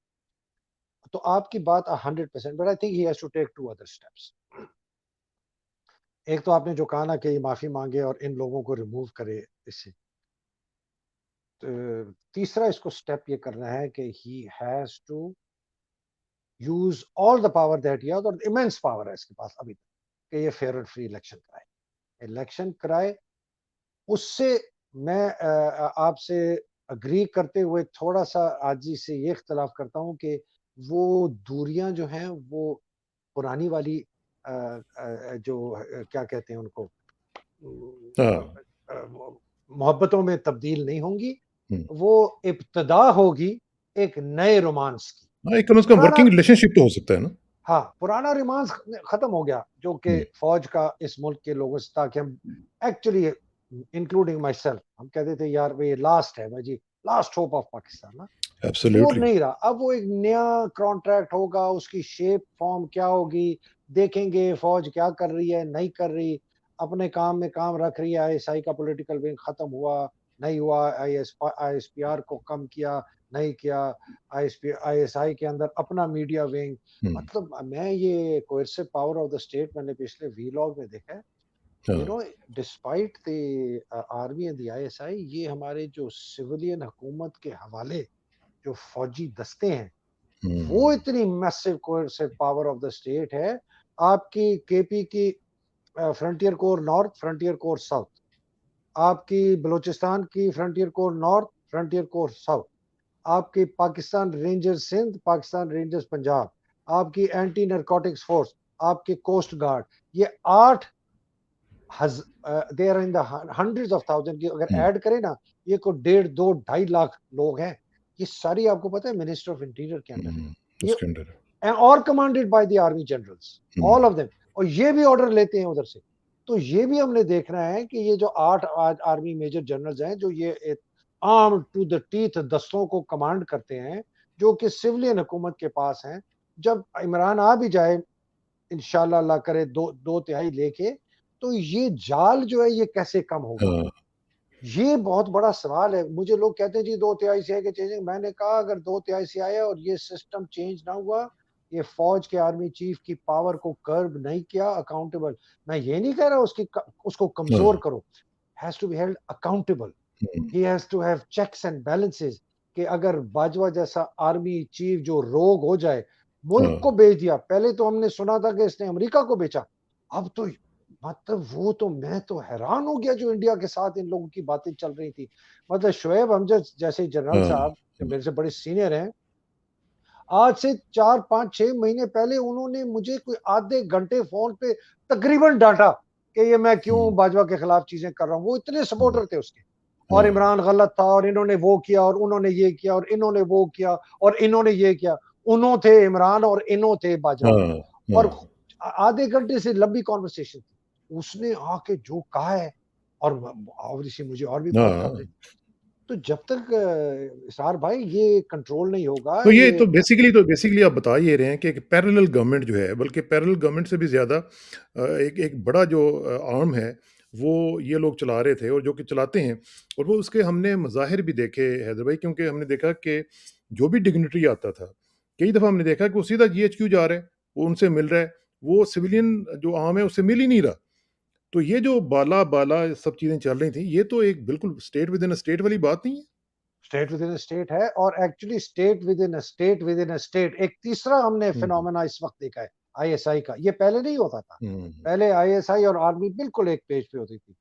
तो आपकी बात 100%, but I think he has to take two other steps. एक तो आपने जो कहा ना कि ये माफी मांगे और इन लोगों को रिमूव करे इससे, तो तीसरा इसको स्टेप ये करना है कि he has to use all the power that he has, और इमेंस पावर है इसके पास अभी तक, कि ये फेयर और फ्री इलेक्शन कराए, इलेक्शन कराए। उससे मैं आपसे अग्री करते हुए थोड़ा सा आजी से ये इख्तलाफ करता हूं कि वो दूरियां जो हैं वो पुरानी वाली जो क्या कहते हैं उनको, हाँ। मोहब्बतों में तब्दील नहीं होंगी। हुँ। वो इब्तदा होगी एक नए रोमांस की। हाँ, एक कम से कम पुराना, वर्किंग रिलेशनशिप तो हो सकता है ना? हाँ पुराना रोमांस खत्म हो गया जो कि हुँ, फौज का इस मुल्क के लोगों से, ताकि हम एक्चुअली इंक्लूडिंग माई सेल्फ हम कहते थे यार भाई लास्ट है भाई जी, लास्ट होप ऑफ पाकिस्तान ना। वो एब्सोल्यूटली। नहीं रहा, अब वो एक नया कॉन्ट्रैक्ट होगा, उसकी शेप फॉर्म क्या होगी, देखेंगे फौज क्या कर रही है नहीं कर रही, अपने काम में काम रख रही है, आईएसआई का पॉलिटिकल विंग खत्म हुआ नहीं हुआ, आईएसपीआर को कम किया नहीं किया, आईएसआई के अंदर अपना मीडिया विंग। हुँ, मतलब मैं ये coercive power of the state मैंने पिछले वीलॉग में देखा है, यू हाँ, no, despite the army and the ISI, ये हमारे जो सिविलियन हुकूमत के हवाले जो फौजी दस्ते हैं, वो हुँ, इतनी massive coercive power of the state है। आपकी केपी की frontier corps north, frontier corps south, आपकी बलूचिस्तान की frontier corps north, frontier corps south, आपकी पाकिस्तान रेंजर्स सिंध, पाकिस्तान रेंजर्स पंजाब, आपकी एंटी नारकोटिक्स फोर्स, आपकी कोस्ट गार्ड, ये 8 they're in the hundreds of thousand की अगर हुँ, ऐड करें ना, ये को 1.5 2 2.5 लाख लोग हैं। ये सारी आपको पता है मिनिस्टर ऑफ इंटीरियर के अंडर है हुँ, ये, उसके अंडर है। और commanded by the army generals, hmm, all of them. और ये भी ऑर्डर लेते हैं उधर से। तो ये भी हमने देखना है कि ये जो 8 आज आर्मी मेजर जनरल्स हैं, जो ये आर्म टू द टीथ दस्तों को कमांड करते हैं, जो कि सिविलियन हुकूमत के पास हैं, जब इमरान आ भी जाए इंशाल्लाह अल्लाह करे 2 2 तिहाई लेके, तो ये जाल जो है ये कैसे कम होगा? हाँ, ये बहुत बड़ा सवाल है। मुझे लोग कहते हैं जी 2 तिहाई से आगे चेंजिंग, मैंने कहा अगर 2 तिहाई से आया और ये सिस्टम चेंज ना हुआ, ये फौज के आर्मी चीफ की पावर को कर्ब नहीं किया अकाउंटेबल, मैं ये नहीं कह रहा उसको हाँ, कमजोर करो, has to be held accountable, uh, he has to have checks and balances, कि अगर बाजवा जैसा आर्मी चीफ जो रोग हो जाए, मुल्क हाँ, को बेच दिया, पहले तो हमने सुना था कि इसने अमेरिका को बेचा, अब तो मतलब वो तो मैं तो हैरान हो गया जो इंडिया के साथ इन लोगों की बातें चल रही थी। मतलब शोएब हमजद जैसे जनरल हाँ, साहब जो मेरे से बड़े सीनियर हैं, आज से 4 5 6 महीने पहले उन्होंने मुझे कोई आधे घंटे फोन पे तकरीबन डांटा कि ये मैं हुँ, क्यों बाजवा के खिलाफ चीजें कर रहा हूँ, वो इतने हुँ, सपोर्टर थे उसके। और हाँ, इमरान गलत था और इन्होंने वो किया और उन्होंने ये किया और इन्होंने वो किया और इन्होंने ये किया, उन्हों थे इमरान और इन्हों थे बाजवा। हाँ, और हाँ, आधे घंटे से लंबी कॉन्वर्सेशन थी। उसने आके जो कहा है, और ऑब्वियसली मुझे और भी कॉल कर रहे हाँ। हैं। तो जब तक इसहार भाई ये कंट्रोल नहीं होगा, तो ये ये तो बेसिकली आप बता ये रहे हैं कि एक पैरेलल गवर्नमेंट जो है, बल्कि पैरेलल गवर्नमेंट से भी ज़्यादा एक एक बड़ा जो आर्म है, वो ये लोग चला रहे थे और जो कि चलाते हैं। और वो उसके हमने मज़ाहिर भी देखे हैदर भाई, क्योंकि हमने देखा कि जो भी डिग्निटरी आता था, कई दफ़ा हमने देखा कि वो सीधा जीएचक्यू जा रहा है, वो उनसे मिल रहा है, वो सिविलियन जो आर्म है उससे मिल ही नहीं रहा। तो ये जो बाला-बाला सब चीज़ें चल रही थी, ये तो एक बिल्कुल state within a state वाली बात नहीं है? State within a state है, और actually state within a state within a state, एक तीसरा हमने हुँ, हुँ। फिनोमेना इस वक्त देखा है आईएसआई का। ये पहले नहीं होता था। हुँ, पहले आईएसआई और आर्मी बिल्कुल एक पेज पे होती थी।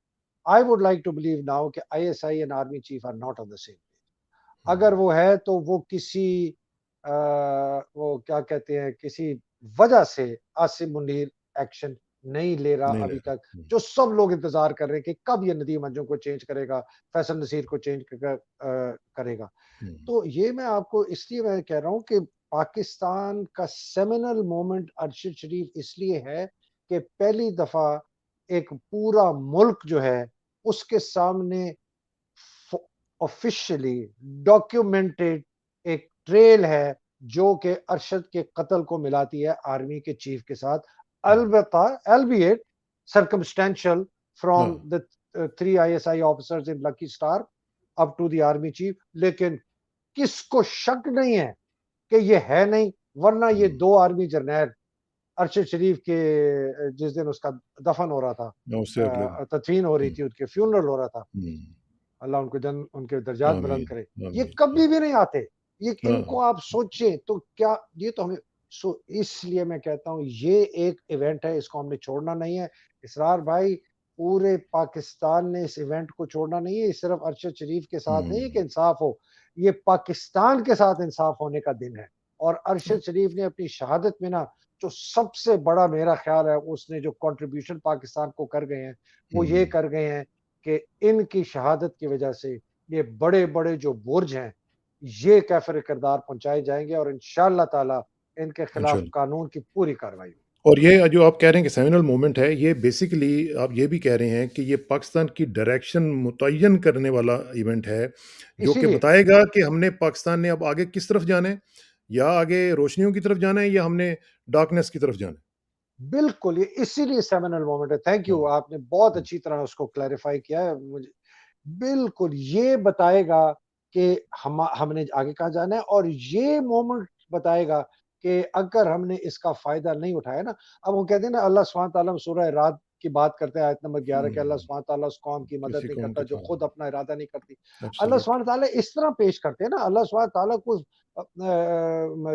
I would like to believe now कि ISI and army chief are not on the same page. हुँ। अगर वो है तो वो किसी वो क्या कहते हैं, किसी वजह से आसिम मुनीर एक्शन नहीं ले रहा नहीं ले अभी रहा। तक, हुँ, जो सब लोग इंतजार कर रहे हैं कि कब ये नदीम अंजुम को चेंज करेगा, फैसल नसीर को चेंज करेगा। हुँ, तो ये मैं आपको इसलिए मैं कह रहा हूँ कि पाकिस्तान का सेमिनल मोमेंट अरशद शरीफ इसलिए है कि पहली दफा एक पूरा मुल्क जो है उसके सामने ऑफिशियली डॉक्यूमेंटेड एक ट्रेल है जो कि अरशद के कत्ल को मिलाती है आर्मी के चीफ के साथ। हुँ। अलबत्ता एल्बिएट सर्कमस्टेंशियल हाँ, from the three ISI officers in lucky star up to the army chief, लेकिन किसको शक नहीं है कि ये है नहीं, वरना ये हुँ। दो आर्मी जरनैल अरशद शरीफ के जिस दिन उसका दफन हो रहा था, या उससे अगले दिन। तदफीन हो रही हुँ, थी, उनके फ्यूनरल हो रहा था, हुँ। अल्लाह उनके दर्जात बुलंद आमीन, करे, ये आमीन। कभी भी नहीं आते। ये हाँ, इनको आप सोचें तो क्या, ये तो हमें इसलिए मैं कहता हूँ ये एक इवेंट है, इसको हमने छोड़ना नहीं है। इसरार भाई, पूरे पाकिस्तान ने इस इवेंट को छोड़ना नहीं है। ये सिर्फ अरशद शरीफ के साथ नहीं है कि हुँ। इंसाफ हो, ये पाकिस्तान के साथ इंसाफ होने का दिन है। और अरशद शरीफ ने अपनी शहादत में ना, जो सबसे बड़ा मेरा ख्याल है उसने जो कंट्रीब्यूशन पाकिस्तान को कर गए हैं, वो ये हुँ, कर गए हैं कि इनकी शहादत की वजह से ये बड़े-बड़े जो बुर्ज हैं, ये कैफ़िर किरदार पहुँचाए जाएँगे और इंशाअल्लाह ताला इनके खिलाफ इंशाल्लाह। कानून की पूरी कार्रवाई होगी। और ये जो आप कह रहे हैं कि सेमिनल मोमेंट है, ये बेसिकली आप ये भी कह रहे हैं कि ये पाकिस्तान की डायरेक्शन मुतय्यन करने वाला इवेंट है, जो कि इसीलिए बताएगा कि हमने पाकिस्तान ने अब आगे किस तरफ जाना है, या आगे रोशनियों की तरफ जाना है या हमने डार्कनेस की तरफ जाना है। बिल्कुल, ये इसीलिए सेमिनल मोमेंट है। थैंक हाँ, यू, आपने बहुत हुँ, अच्छी तरह उसको क्लैरिफ़ाई किया है मुझे। बिल्कुल, ये बताएगा कि हमने आगे कहाँ जाना है, और ये मोमेंट बताएगा कि अगर हमने इसका फ़ायदा नहीं उठाया ना, अब वो कहते हैं ना, अल्लाह सुब्हानहू तआला सूरह राद की बात करते हैं आयत नंबर 11 कि अल्लाह हुँ। सुब्हानहू तआला उस कौम की मदद किसी नहीं कौम करता के जो साथ खुद अपना इरादा नहीं करती। अल्लाह एब्सोल्यूटली। सुब्हानहू तआला इस तरह पेश करते हैं ना, अल्लाह सुब्हानहू तआला को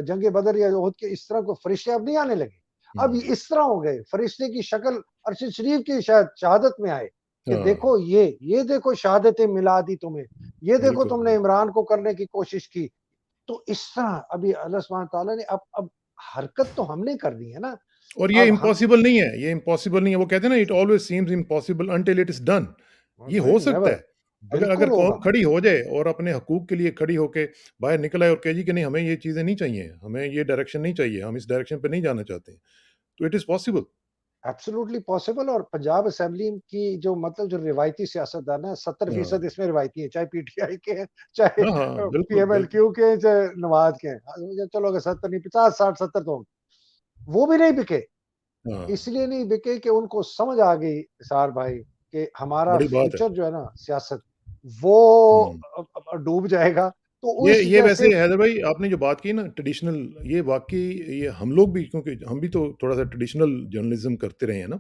जंग बदर या उहद के इस तरह को फरिश्ते अब नहीं आने लगे। अब हुँ, इस तरह हो गए, फरिश्ते की शक्ल अरशद शरीफ की शायद शहादत में आए कि हाँ, देखो ये देखो शहादतें मिला दी तुम्हें, ये देखो बिल्कुल, तुमने बिल्कुल। इमरान को करने की कोशिश की। तो इस तरह अभी अल्लाह सुब्हानहू तआला ने अब हरकत तो हमने करनी है ना। और ये अब हम इम्पॉसिबल नहीं है, ये इम्पॉसिबल नहीं है। वो कहते हैं ना, it always seems impossible until it is done. ये हो नहीं, सकता नेवर, है। अगर अगर बिल्कुल कौम होगा। खड़ी हो जाए और अपने हकूक के लिए खड़ी होके बाहर निकल आए और कहे जी कि नहीं, हमें ये चीज़ें नहीं चाहिए, हमें ये डायरेक्शन नहीं चाहिए, हम इस डायरेक्शन पे नहीं जाना चाहते हैं, तो it is possible. Absolutely possible. और पंजाब असेंबली की जो मतलब जो रिवायती सियासतदान है, हाँ। 70% इसमें रिवायती है, चाहे पीटीआई के हैं, चाहे हाँ, हाँ, बिल्कुल, बिल्कुल। पीएमएलक्यू के हैं, चाहे नवाज के हैं। चलो अगर 70 नहीं, 50, 60, 70 तो होंगे। वो भी नहीं बिके। हाँ, इसलिए नहीं बिके कि उनको समझ आ गई इसार भाई कि हमारा बड़ी बात है। फ्यूचर जो है ना सियासत, वो हुँ। डूब जाएगा। तो ये इस ये वैसे जैसे हैदर भाई, आपने जो बात की ना ट्रेडिशनल, ये वाक़ई, ये हम लोग भी, क्योंकि हम भी तो थोड़ा-सा ट्रेडिशनल जर्नलिज़्म करते रहे हैं ना,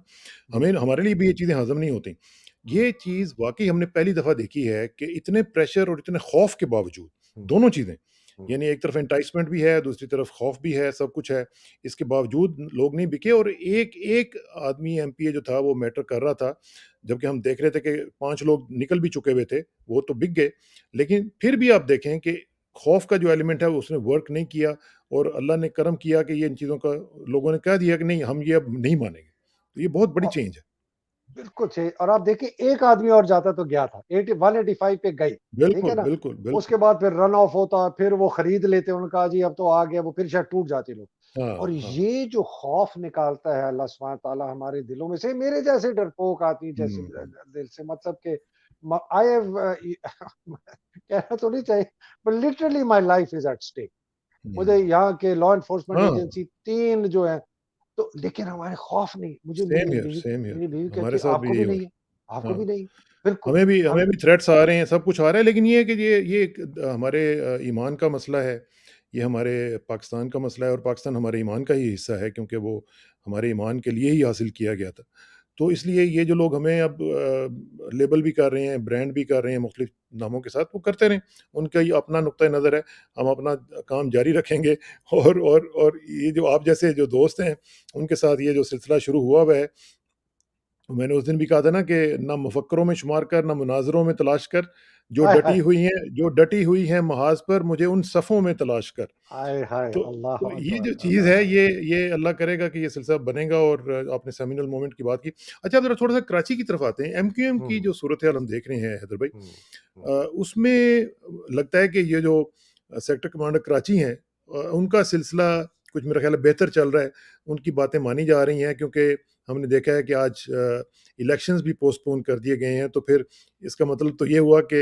हम्म, हमारे लिए भी ये चीज़ें हज़म नहीं होती। हम्म, ये चीज़ वाक़ई हमने पहली दफ़ा देखी है कि इतने प्रेशर और इतने खौफ़ के बावजूद, हम्म, दोनों चीज़ें, हम्म, यानी एक तरफ एंटाइसमेंट भी है, दूसरी तरफ खौफ़ भी है, सब कुछ है। इसके बावजूद लोग नहीं बिके और एक-एक आदमी एमपीए जो था वो मैटर कर रहा था। जबकि हम देख रहे थे कि 5 लोग निकल भी चुके हुए थे, वो तो बिक गए। लेकिन फिर भी आप देखें कि खौफ का जो एलिमेंट है उसने वर्क नहीं किया, और अल्लाह ने करम किया कि ये इन चीज़ों का लोगों ने कह दिया कि नहीं, हम ये अब नहीं मानेंगे। तो ये बहुत बड़ी और चेंज है। बिल्कुल सही। और आप देखिए एक आदमी और जाता तो गया था, 185 पे गई, ठीक है बिल्कुल, ना? बिल्कुल, उसके बिल्कुल। बाद फिर रन ऑफ होता, फिर वो खरीद लेते, उन्होंने कहा जी अब तो आ गया, वो फिर शायद टूट जाते लोग। हाँ, और हाँ। ये जो खौफ निकालता है अल्लाह सुब्हान तआला हमारे दिलों में से, मेरे जैसे डरपोक आदमी जैसे हुँ, दिल से, मतलब कि आई हैव कहना तो नहीं चाहिए, but literally my life is at stake. मुझे हुँ। यहाँ के लॉ एनफोर्समेंट हाँ, एजेंसी 3 जो है, तो लेकिन हमारे खौफ नहीं, मुझे सेम हियर। मेरी बीवी कहती हमारे है साथ भी आपको यही भी हो नहीं है? रहा है। आपको भी हाँ। नहीं? बिल्कुल। हमें हम भी थ्रेट्स आ रहे हैं, सब कुछ आ रहा है, लेकिन ये है कि ये एक हमारे ईमान का मसला है। ये हमारे पाकिस्तान का मसला है और पाकिस्तान हमारे ईमान का ही हिस्सा है क्योंकि वो हमारे ईमान के लिए ही हासिल किया गया था। तो इसलिए ये जो लोग हमें अब लेबल भी कर रहे हैं, ब्रांड भी कर रहे हैं मुख्तलिफ नामों के साथ, वो करते रहें। उनका ये अपना नुक्ता नज़र है, हम अपना काम जारी रखेंगे और ये जो आप जैसे जो दोस्त हैं, उनके साथ ये जो सिलसिला शुरू हुआ हुआ है, मैंने उस दिन भी कहा था ना कि ना मुफ़क्किरों में शुमार कर, ना मुनाज़रों में तलाश कर, हाय, हाय! जो डटी हुई हैं महाज़ पर, मुझे उन सफ़ों में तलाश कर। हाय, हाय! तो अल्लाहु ये जो अकबर, चीज़ अल्लाह है, अकबर। ये अल्लाह करेगा कि ये सिलसिला बनेगा और आपने सेमिनल मोमेंट की बात की। अच्छा, ज़रा थोड़ा-सा कराची की तरफ आते हैं। एमक्यूएम की हुँ, जो सूरत-ए-हाल हम देख रहे हैं हैदर भाई, हुँ, हुँ, उसमें लगता है कि ये जो सेक्टर कमांडर कराची हैं, उनका सिलसिला कुछ मेरा ख़्याल है बेहतर चल रहा है। उनकी बातें मानी जा रही हैं क्योंकि हमने देखा है कि आज इलेक्शंस भी पोस्टपोन कर दिए गए हैं, तो फिर इसका मतलब तो ये हुआ कि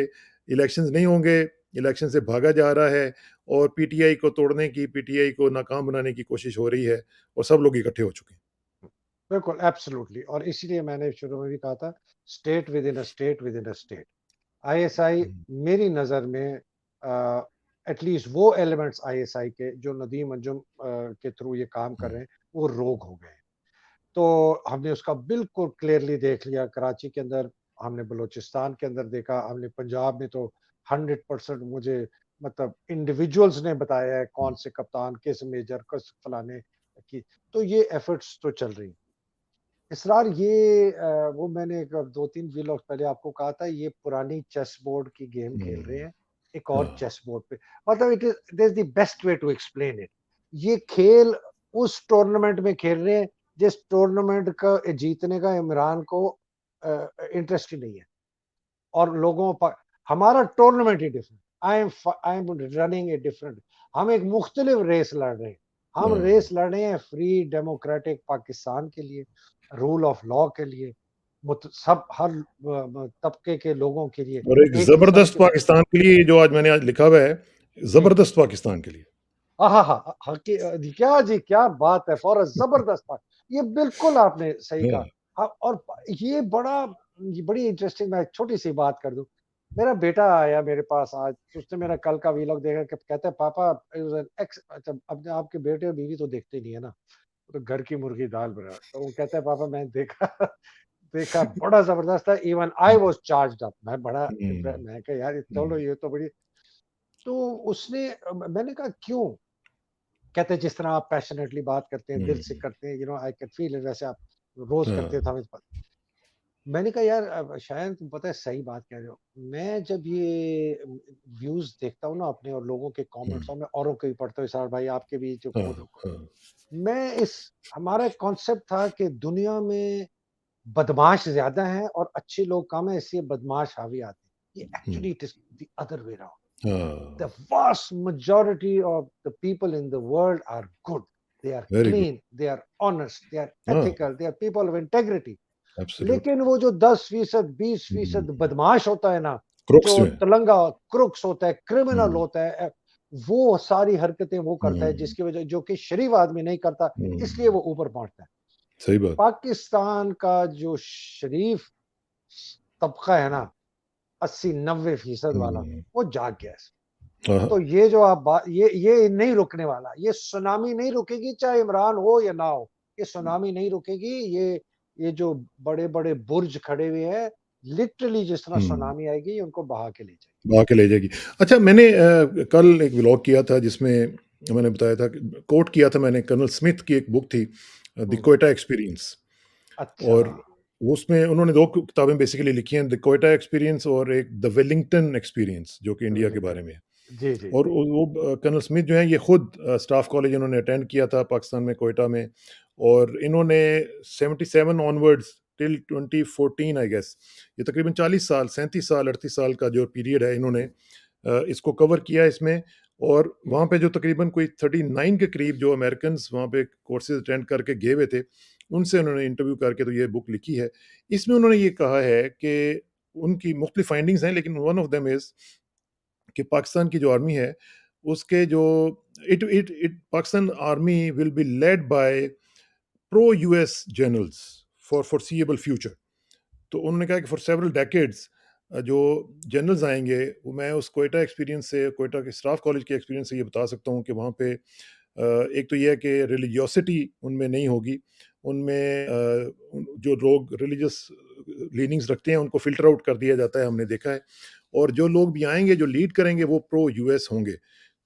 इलेक्शंस नहीं होंगे, इलेक्शन से भागा जा रहा है और पीटीआई को तोड़ने की, पीटीआई को नाकाम बनाने की कोशिश हो रही है और सब लोग इकट्ठे हो चुके हैं। हुँ। बिल्कुल, एब्सोल्यूटली। और इसीलिए मैंने शुरू में भी कहा था, state within a state within a state. ISI हुँ, मेरी नज़र में एटलीस्ट वो एलिमेंट्स आईएसआई के जो नदीम अंजुम के थ्रू ये काम कर हुँ, रहे हैं, वो रोग हो गए हैं। तो हमने उसका बिल्कुल क्लियरली देख लिया कराची के अंदर, हमने बलूचिस्तान के अंदर देखा, हमने पंजाब में तो 100% मुझे, मतलब इंडिविजुअल्स ने बताया है हुँ, कौन से कप्तान, किस मेजर, किस फलाने की। तो ये एफर्ट्स तो चल रही हैं। इसरार ये वो मैंने एक 2-3 व्लॉग्स पहले आपको कहा था, ये पुरानी चेस बोर्ड की गेम खेल रहे हुँ, हैं, एक और हाँ, चेस बोर्ड पे। मतलब it is that's the best way to explain it. ये खेल उस टूर्नामेंट में खेल रहे हैं, जिस टूर्नामेंट का जीतने का इमरान को इंटरेस्ट ही नहीं है। और लोगों पर हमारा tournament he different. I am running a different. हम एक मुख्तलिफ रेस लड़ रहे हैं। हम हाँ। रेस लड़ रहे हैं फ्री डेमोक्रेटिक पाकिस्तान के लिए, रूल ऑफ लॉ के लिए, सब हर तबके के लोगों के लिए, और एक एक किस्म ज़बरदस्त के। पाकिस्तान के लिए जो आज मैंने आज लिखा हुआ है, जी। ज़बरदस्त पाकिस्तान के लिए। क्या जी, क्या बात है, फॉर अ जबरदस्त बात। ये बिल्कुल आपने सही कहा। हाँ, हाँ, और ये ये बड़ी इंटरेस्टिंग, मैं छोटी सी बात कर दूं। मेरा बेटा आया मेरे पास आज, तो उसने मेरा कल का वीलॉग देखा कि कहता है पापा, एक्स, अच्छा अपने आपके बेटे और बीवी तो देखते नहीं है ना, वो तो घर की मुर्गी दाल बना, तो वो कहता है पापा मैं देखा देखा, बड़ा जबरदस्त था। Even I was charged up, मैं बड़ा हुँ, मैं कहा यार चलो हुँ, ये तो बड़ी। तो उसने मैंने कहा क्यों? कहते हैं जिस तरह आप पैशनेटली बात करते हैं, दिल से हुँ, करते हैं, आई कैन फील इट, वैसे आप रोज हाँ, करते थे हमें पता। मैंने कहा यार शायद तुम पता है सही बात कह रहे हो। मैं जब ये व्यूज देखता हूँ ना अपने और लोगों के हुँ, कमेंट्स, और मैं औरों के भी पढ़ता हूँ, सर भाई आपके भी जो हाँ, खुद, हाँ, मैं इस हमारा कॉन्सेप्ट था कि दुनिया में बदमाश ज्यादा हैं और अच्छे लोग कम है, इसलिए बदमाश हावी आते हैं। ये हुँ, actually it is the other way round. हाँ, The vast majority of the people in the world are good. They are very good. clean, they are honest, they are हाँ, ethical, they are people of integrity. Absolutely. लेकिन वो जो 10% बीस हुँ, फीसद बदमाश होता है ना, क्रुक्स जो में। तलंगा, क्रुक्स होता है, क्रिमिनल हुँ, होता है, वो सारी हरकतें वो करता है हुँ, जिसकी वजह, जो कि शरीफ आदमी नहीं करता, इसलिए हुँ, वो ऊपर पहुंचता है। सही बात। पाकिस्तान का जो शरीफ तबका है ना, 80-90% वाला, हुँ, वो जाग गया है। हाँ, हाँ, तो ये जो आप बात, ये नहीं रुकने वाला, ये सुनामी नहीं रुकेगी, चाहे इमरान हो या ना हो, ये सुनामी नहीं रुकेगी। ये जो बड़े बड़े बुर्ज खड़े हुए हैं, लिटरली जिस तरह हुँ, सुनामी आएगी, ये उनको बहा के ले जाएगी। बहा के ले जाएगी। अच्छा, मैंने कल एक व्लॉग किया था जिसमें मैंने बताया था कि कोट किया था मैंने कर्नल स्मिथ की एक बुक थी, द हम्म। क्वेटा एक्सपीरियंस। अच्छा। और उसमें उन्होंने 2 किताबें बेसिकली लिखी हैं, द क्वेटा एक्सपीरियंस और एक द वेलिंगटन एक्सपीरियंस जो कि इंडिया के वेलिंगटन। बारे में है। जी जी और जी। वो कर्नल स्मिथ जो हैं ये खुद स्टाफ कॉलेज इन्होंने अटेंड किया था पाकिस्तान में, क्वेटा में। और इन्होंने 77 ऑनवर्ड्स टिल 2014 आई गेस, ये तकरीबन 40 साल, 37 साल, 38 साल का जो पीरियड है, इन्होंने इसको कवर किया इसमें। और वहाँ पे जो तकरीबन कोई 39 के करीब जो अमेरिकन्स वहाँ पे कोर्सेज़ अटेंड करके गए हुए थे, उनसे उन्होंने इंटरव्यू करके तो ये बुक लिखी है। इसमें उन्होंने ये कहा है कि उनकी मुख्तलिफ फाइंडिंग्स हैं, लेकिन वन ऑफ देम इज़ कि पाकिस्तान की जो आर्मी है, उसके जो it it it Pakistan army will be led by pro US generals for foreseeable future. तो उन्होंने कहा कि फॉर सेवरल डेकेड्स जो जनरल्स आएंगे, वो मैं उस कोयटा एक्सपीरियंस से, कोयटा के स्टाफ कॉलेज के एक्सपीरियंस से ये बता सकता हूँ कि वहाँ पे एक तो ये है कि रिलीजियोसिटी उनमें नहीं होगी, उनमें जो लोग रिलीजियस लीनिंग्स रखते हैं उनको फ़िल्टर आउट कर दिया जाता है, हमने देखा है। और जो लोग भी आएँगे, जो लीड करेंगे, वो प्रो यूएस होंगे।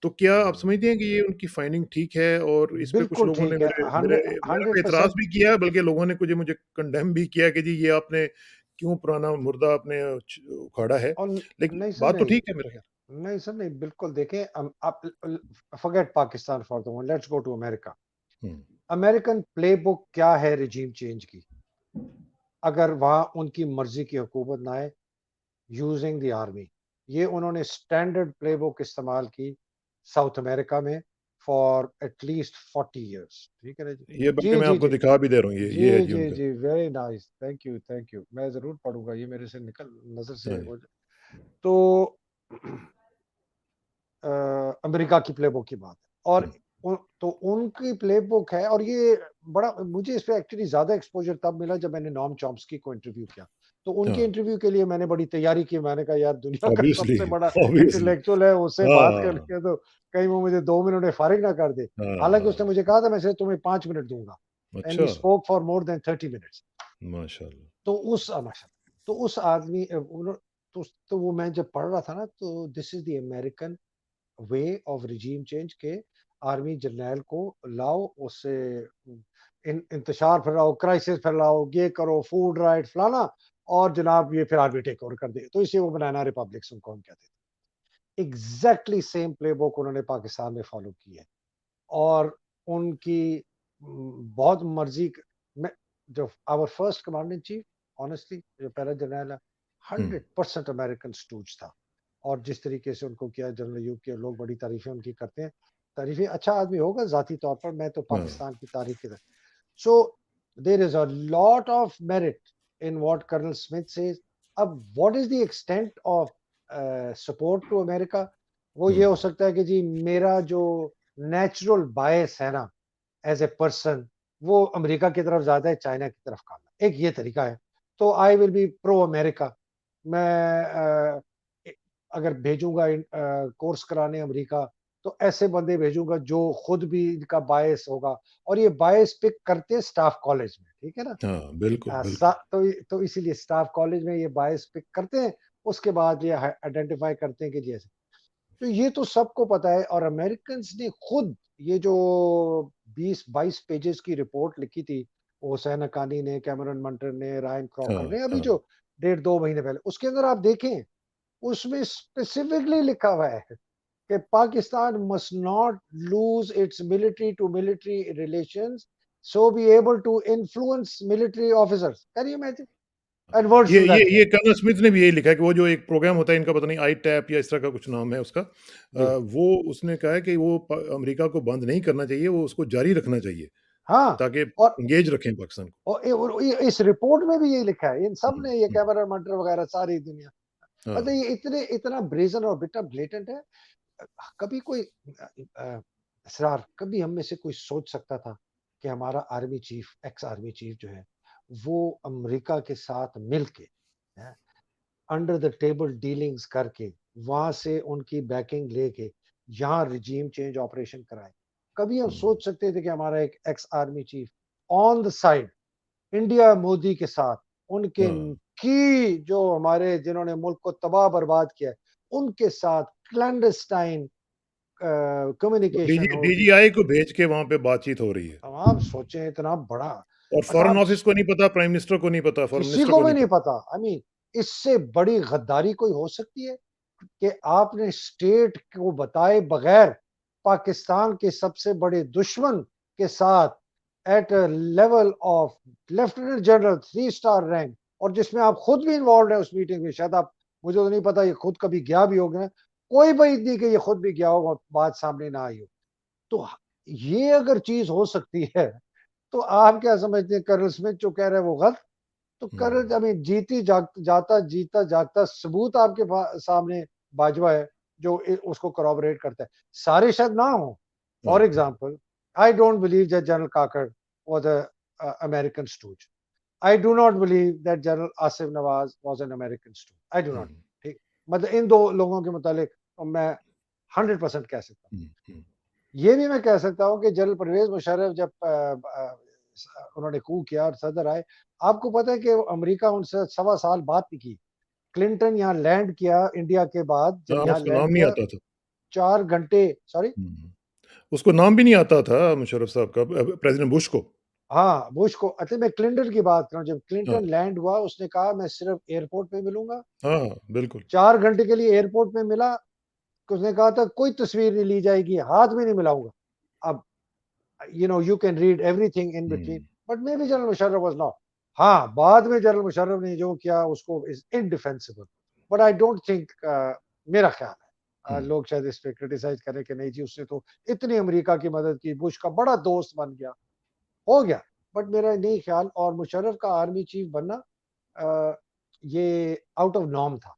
तो क्या आप हुँ। समझते हैं कि ये उनकी फाइंडिंग ठीक है? और इस पे कुछ बिल्कुल लोगों ने ठीक है। मेरे मेरे 100 मेरे पे एतराज़ 100% भी किया है, बल्कि लोगों ने कुछ मुझे कंडेम भी किया कि जी ये आपने क्यों पुराना मुर्दा आपने उखाड़ा है। और लेकिन नहीं सर बात तो नहीं, ठीक है मेरे ख्याल। नहीं सर नहीं, बिल्कुल देखें आप forget Pakistan for the moment, let's go to America. Uh, American playbook क्या है रिजीम चेंज की? अगर वहाँ उनकी मर्ज़ी की हुकूमत ना आए, यूजिंग द आर्मी। ये उन्होंने स्टैंडर्ड प्लेबुक इस्तेमाल की साउथ अमेरिका में फॉर एट लीस्ट 40 इयर्स। ठीक है ना जी? ये बल्कि जी, मैं जी, आपको जी। दिखा भी दे रहा हूँ, ये है जी, जी जी, उनका। जी, very nice. Thank you, thank you. मैं ज़रूर पढ़ूँगा, ये मेरे से निकल नज़र हाँ से जी। हो ज तो अ, अमेरिका की प्लेबुक की बात है और हुँ, तो उनकी प्लेबुक है और ये बड़ा मुझे इस पे एक्चुअली ज़्यादा एक्सपोज़र तब मिला जब मैंने नॉम चॉम्स्की को इंटरव्यू किया। तो उनके हाँ, इंटरव्यू के लिए मैंने बड़ी तैयारी की। मैंने कहा यार दुनिया का ऑब्वियसली, सबसे बड़ा ऑब्वियसली। इंटेलेक्चुअल है, उससे बात हाँ, करनी है तो कहीं वो मुझे 2 मिनट में फारिग ना कर दे। हाँ, हालाँकि उसने हाँ। मुझे कहा था मैं सिर्फ तुम्हें 5 मिनट दूँगा एंड अच्छा, we spoke for more than 30 minutes. माशाअल्लाह। तो उस माशा तो उस आदमी तो वो मैं जब पढ़ रहा था ना तो this is the American way of regime change के आर्मी जर्नैल को लाओ, उससे इंतशार फैलाओ, क्राइसिस फैलाओ, ये करो, फूड राइट फलाना और जनाब ये फिर आर्मी टेक ओवर कर दे, तो इसे वो बनाना रिपब्लिक्स उनको हम कहते थे। एग्जैक्टली सेम प्लेबुक उन्होंने पाकिस्तान में फॉलो की है और उनकी बहुत मर्जी में जो our first commander in chief honestly जो पहला जनरल है हुँ, 100% अमेरिकन स्टूज था। और जिस तरीके से उनको किया जनरल यूब के लोग बड़ी तारीफें उनकी करते हैं। तारीफें अच्छा आदमी होगा ज़ाती तौर पर, मैं तो हाँ, पाकिस्तान की तारीफ की तरफ। So there is a lot of merit in what colonel Smith says. अब what is the extent of support to America? वो हुँ, ये हो सकता है कि जी मेरा जो नेचुरल बायस है ना एज ए पर्सन, वो अमेरिका की तरफ ज़्यादा है, चाइना की तरफ कम है। एक ये तरीका है। तो I will be pro America. मैं अगर भेजूंगा कोर्स कराने अमेरिका तो ऐसे बंदे भेजूंगा जो खुद भी इनका बायस होगा और ये बायस पिक करते हैं स्टाफ कॉलेज में, ठीक है ना? हाँ, बिल्कुल, बिल्कुल। तो इसीलिए स्टाफ कॉलेज में ये बायस पिक करते हैं। उसके बाद ये आइडेंटिफाई करते हैं कि जी ऐसे। तो ये तो सबको पता है और अमेरिकन ने खुद ये जो 20-22 पेजेस की रिपोर्ट लिखी थी, हुसैन हक्कानी ने, कैमरन मंटर ने, रायन क्रॉकर हाँ, ने, अभी हाँ। जो 1.5-2 महीने पहले, उसके अंदर आप देखें, उसमें स्पेसिफिकली लिखा हुआ है कि Pakistan must not lose its military to military relations, so be able to influence military officers. Can you imagine? And words ये टू ये दैट ये इफेक्ट। कर्नल स्मिथ ने भी यही लिखा है कि वो जो एक प्रोग्राम होता है इनका, पता नहीं आईटैप या इस तरह का कुछ नाम है उसका, जी। वो उसने कहा है कि वो अमेरिका को बंद नहीं करना चाहिए, वो उसको जारी रखना चाहिए हाँ। ताकि और इंगेज रखें पाकिस्तान को। और इस रिपोर्ट में भी यही लिखा है, इन सब हम्म, ने, ये हम्म, कैमरन मंटर वगैरह सारी दुनिया। हाँ, मतलब ये इतने इतना ब्रेजन और बिटा ब्लेटेंट है। कभी कोई इसरार, कभी हम में से कोई सोच सकता था कि हमारा army chief, ex army chief जो है, वो अमेरिका के साथ मिलके अंडर द टेबल डीलिंग्स करके वहां से उनकी बैकिंग लेके यहाँ रिजीम चेंज ऑपरेशन कराए? कभी हम हम्म, सोच सकते थे कि हमारा एक ex army chief on the side India Modi के साथ उनके हाँ। की जो हमारे जिन्होंने मुल्क को तबाह बर्बाद किया है, उनके साथ क्लैंडस्टाइन कम्युनिकेशन होगी? डीजीआई को भेज के वहां पे बातचीत हो रही है, अब आप सोचें इतना बड़ा। और अच्छा फॉरेन आप ऑफिस को नहीं पता, प्राइम मिनिस्टर को नहीं पता, फॉरेन किसी मिनिस्टर को को भी नहीं नहीं पता। पता। आई मीन इससे बड़ी गद्दारी कोई हो सकती है कि आपने स्टेट को बताए बगैर पाकिस्तान के सबसे बड़े दुश्मन के साथ at level of lieutenant general 3 star rank, और जिसमें आप खुद भी इन्वॉल्व है उस मीटिंग में, शायद आप, मुझे तो नहीं पता ये खुद कभी गया भी होगा, कोई बात नहीं कि ये खुद भी गया होगा, बात सामने ना आई हो। तो ये अगर चीज हो सकती है, तो आप क्या समझते हैं कर्नल स्मिथ जो कह रहे हैं वो गलत? तो कर्नल, हुँ, आई मीन, जीता जागता सबूत आपके सामने बाजवा है, जो उसको corroborate करता है। सारे शायद ना हो। फॉर हाँ, example, I don't believe that general Kakar was a American stooge. I do not believe that General Asif Nawaz was an American stooge. I do hmm, not. ठीक, मतलब इन दो लोगों के मुतालिक मैं 100% कह सकता हूँ। हुँ, हुँ, ये भी मैं कह सकता हूँ कि जनरल परवेज मुशर्रफ जब उन्होंने कू किया और सदर आए, आपको पता है कि अमेरिका उनसे 1.25 साल बात नहीं की। क्लिंटन यहाँ लैंड किया इंडिया के बाद, जब हाँ, यहाँ उसका लैंड नाम नहीं किया आता था। 4 घंटे, सॉरी, हुँ, उसको नाम भी नहीं आता था मुशर्रफ साहब का, प्रेज़िडेंट बुश को। हाँ, बुश को, अच्छा मैं क्लिंटन की बात करूँ, जब हाँ, क्लिंटन लैंड हुआ उसने कहा मैं सिर्फ एयरपोर्ट पे मिलूंगा। हाँ, हाँ, बिल्कुल। 4 घंटे के लिए एयरपोर्ट में मिला, उसने कहा था कोई तस्वीर नहीं ली जाएगी, हाथ भी नहीं मिलाऊंगा। अब you can read everything in between, hmm, but maybe General Musharraf was not. हाँ, बाद में जनरल मुशर्रफ ने जो किया उसको is indefensible, but I don't think, मेरा ख्याल है, हुँ, लोग शायद इस पे क्रिटिसाइज करें कि नहीं जी उसने तो इतनी अमेरिका की मदद की, बुश का बड़ा दोस्त बन गया, हो गया। बट मेरा नहीं ख्याल, और मुशर्रफ का आर्मी चीफ बनना, अ, ये आउट ऑफ नॉर्म था,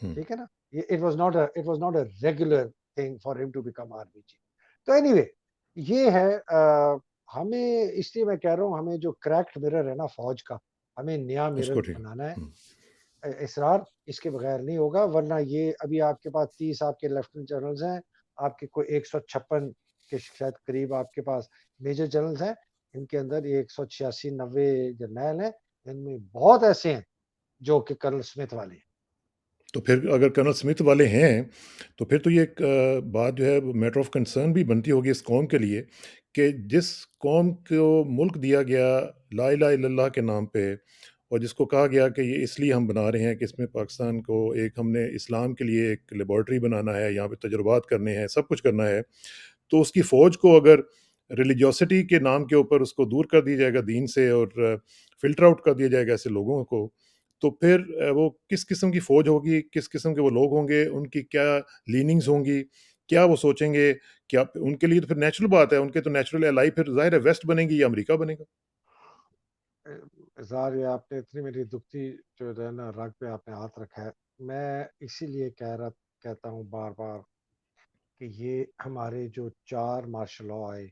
हुँ, ठीक है ना? ये it was not a regular thing for him to become army chief. तो एनीवे, ये है, हमें, इसलिए मैं कह रहा हूँ, हमें जो क्रैक्ड मिरर है ना फौज का, हमें नया मिरर उसको ठीक बनाना है। हुँ, इसरार इसके बगैर नहीं होगा, वरना ये अभी आपके पास 30 आपके लेफ्टिनेंट जनरल्स हैं, आपके कोई 156 के शायद करीब आपके पास मेजर जनरल्स हैं, इनके अंदर ये 186-90 जर्नैल हैं, इनमें बहुत ऐसे हैं जो कि कर्नल स्मिथ वाले हैं। तो फिर अगर कर्नल स्मिथ वाले हैं, तो फिर तो ये एक बात जो है मैटर ऑफ कंसर्न भी बनती होगी इस कौम के लिए कि जिस कौम को मुल्क दिया गया ला इलाहा इल्लल्लाह के नाम पे और जिसको कहा गया कि ये इसलिए हम बना रहे हैं कि इसमें पाकिस्तान को एक हमने इस्लाम के लिए एक लेबॉरेटरी बनाना है, यहाँ पे तजुर्बात करने हैं, सब कुछ करना है। तो उसकी फ़ौज को अगर रिलीजियोसिटी के नाम के ऊपर उसको दूर कर दिया जाएगा दीन से और फ़िल्टर आउट कर दिया जाएगा ऐसे लोगों को, तो फिर वो किस किस्म की फ़ौज होगी, किस किस्म के वो लोग होंगे, उनकी क्या लीनिंग्स होंगी, क्या वो सोचेंगे, क्या उनके लिए तो फिर नेचुरल बात है, उनके तो नेचुरल एलाई फिर ज़ाहिर है वेस्ट बनेगी या अमेरिका बनेगा। ज़ाहिर है आपने इतनी मेरी दुखती जो है ना रग पे आपने हाथ रखा है। मैं इसीलिए कहता हूँ बार बार कि ये हमारे जो 4 मार्शल लॉ आए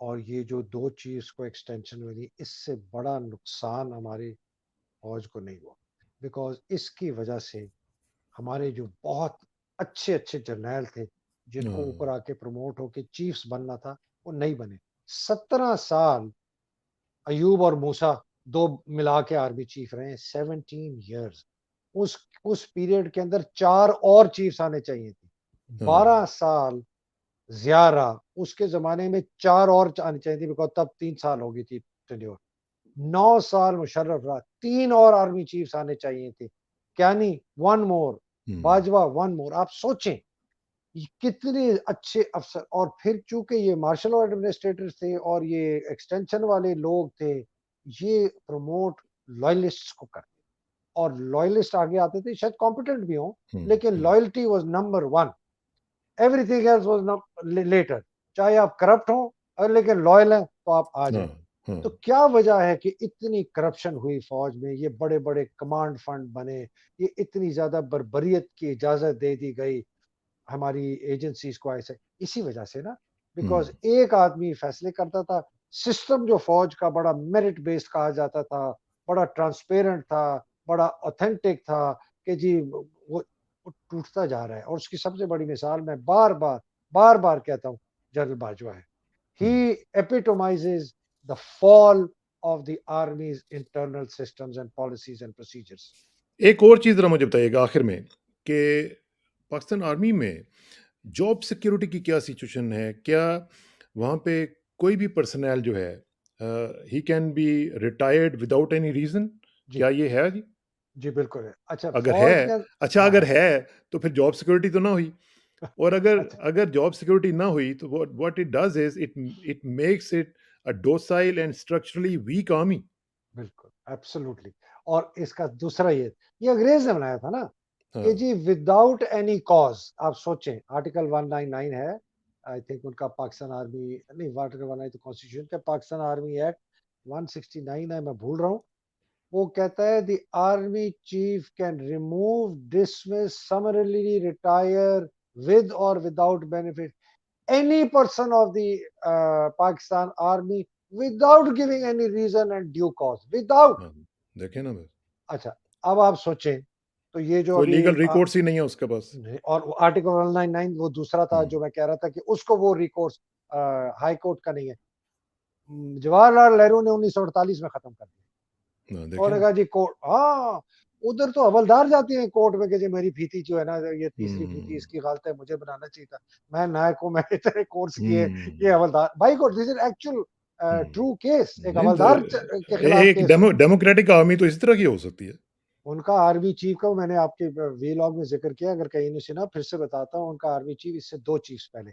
और ये जो 2 चीज़ को एक्सटेंशन मिली, इससे बड़ा नुकसान हमारी फौज को नहीं हुआ, बिकॉज इसकी वजह से हमारे जो बहुत अच्छे अच्छे जर्नैल थे, जिनको ऊपर हाँ, आके प्रमोट होके चीफ्स बनना था, वो नहीं बने। 17 साल अयूब और मूसा दो मिला के आर्मी चीफ रहे हैं, 17 ईयर्स। उस पीरियड के अंदर 4 और चीफ्स आने चाहिए थे। हाँ, 12 साल जियारा, उसके जमाने में 4 और आनी चाहिए थी, बिकॉज तब 3 साल हो गई थी टेन्योर। 9 साल मुशर्रफ रहा, 3 और आर्मी चीफ्स आने चाहिए थे। क्या नहीं, 1 मोर, हुँ, बाजवा 1 मोर। आप सोचें ये कितने अच्छे अफसर, और फिर चूंकि ये मार्शल लॉ एडमिनिस्ट्रेटर्स थे और ये एक्सटेंशन वाले लोग थे, ये प्रमोट लॉयलिस्ट को करते, और लॉयलिस्ट आगे आते थे, शायद कॉम्पिटेंट भी हों, हुँ, लेकिन हुँ, loyalty was number 1, everything else was later. चाहे आप करप्ट हो, और लेकिन लॉयल हैं तो आप आ हाँ, जाएं। हाँ, तो क्या वजह है कि इतनी करप्शन हुई फौज में, ये बड़े बड़े कमांड फंड बने, ये इतनी ज्यादा बर्बरियत की इजाजत दे दी गई हमारी एजेंसीज को? ऐसे इसी वजह से ना, हुँ, बिकॉज एक आदमी फैसले करता था। सिस्टम जो फौज का बड़ा मेरिट बेस्ड कहा जाता था, बड़ा ट्रांसपेरेंट था, बड़ा ऑथेंटिक था, कि जी वो टूटता जा रहा है। और उसकी सबसे बड़ी मिसाल मैं बार बार कहता हूँ, जनरल बाजवा है। हुँ। He epitomizes the fall of the army's internal systems and policies and procedures. एक और चीज़ ज़रा मुझे बताइएगा आखिर में कि पाकिस्तान आर्मी में जॉब सिक्योरिटी की क्या सिचुएशन है? क्या वहाँ पे कोई भी पर्सनल जो है ही can be retired without any reason? जी, क्या ये है जी? जी बिल्कुल है। अच्छा अगर है फौज के, अच्छा हाँ अगर हाँ, है, तो फिर जॉब सिक्योरिटी तो ना हुई। और अगर अच्छा, अगर जॉब सिक्योरिटी ना हुई तो what it does is it makes it a docile and structurally weak army. बिल्कुल, एब्सोल्युटली। और इसका दूसरा ये अंग्रेज ने बनाया था ना, कि हाँ, जी विदाउट एनी कॉज़ आप सोचें आर्टिकल 199 है, आई थिंक उनका पाकिस्तान आर्मी नहीं आर्टिकल 199 तो कॉन्स्टिट्यूशन का पाकिस्तान आर्मी एक्ट 169 है, मैं भूल रहा हूँ। वो कहता है the army chief can remove, dismiss, summarily retire with और without benefit any person of the Pakistan army without giving any reason and due cause without। हाँ, देखें ना बस, अच्छा, अब आप सोचें तो ये जो कोई अभी लीगल रिकोर्स ही नहीं है उसके पास। और आर्टिकल 199 वो दूसरा था हुँ, जो मैं कह रहा था कि उसको वो रिकोर्स हाई कोर्ट का नहीं है। जवाहरलाल नेहरू ने 1948 में खत्म कर दिया। हाँ, देखें उन्होंने ना। कहा जी कोर्ट, हाँ, उधर तो हवलदार जाते हैं कोर्ट में कि जी मेरी फीती जो है ना, ये तीसरी फीती हुँ, इसकी गलत है, मुझे बनाना चाहिए था, मैं नायक हूँ, मैंने तेरे कोर्स किए, ये हुँ, हवलदार भाई court, this is actual hmm. True case, एक नहीं तो हवलदार के खिलाफ एक केस। डेमोक्रेटिक आर्मी तो इसी तरह की हो सकती है। उनका आर्मी चीफ का मैंने आपके वीलॉग में जिक्र किया, अगर कहीं नहीं सुना फिर से बताता हूँ। उनका आर्मी चीफ इससे 2 चीफ्स पहले,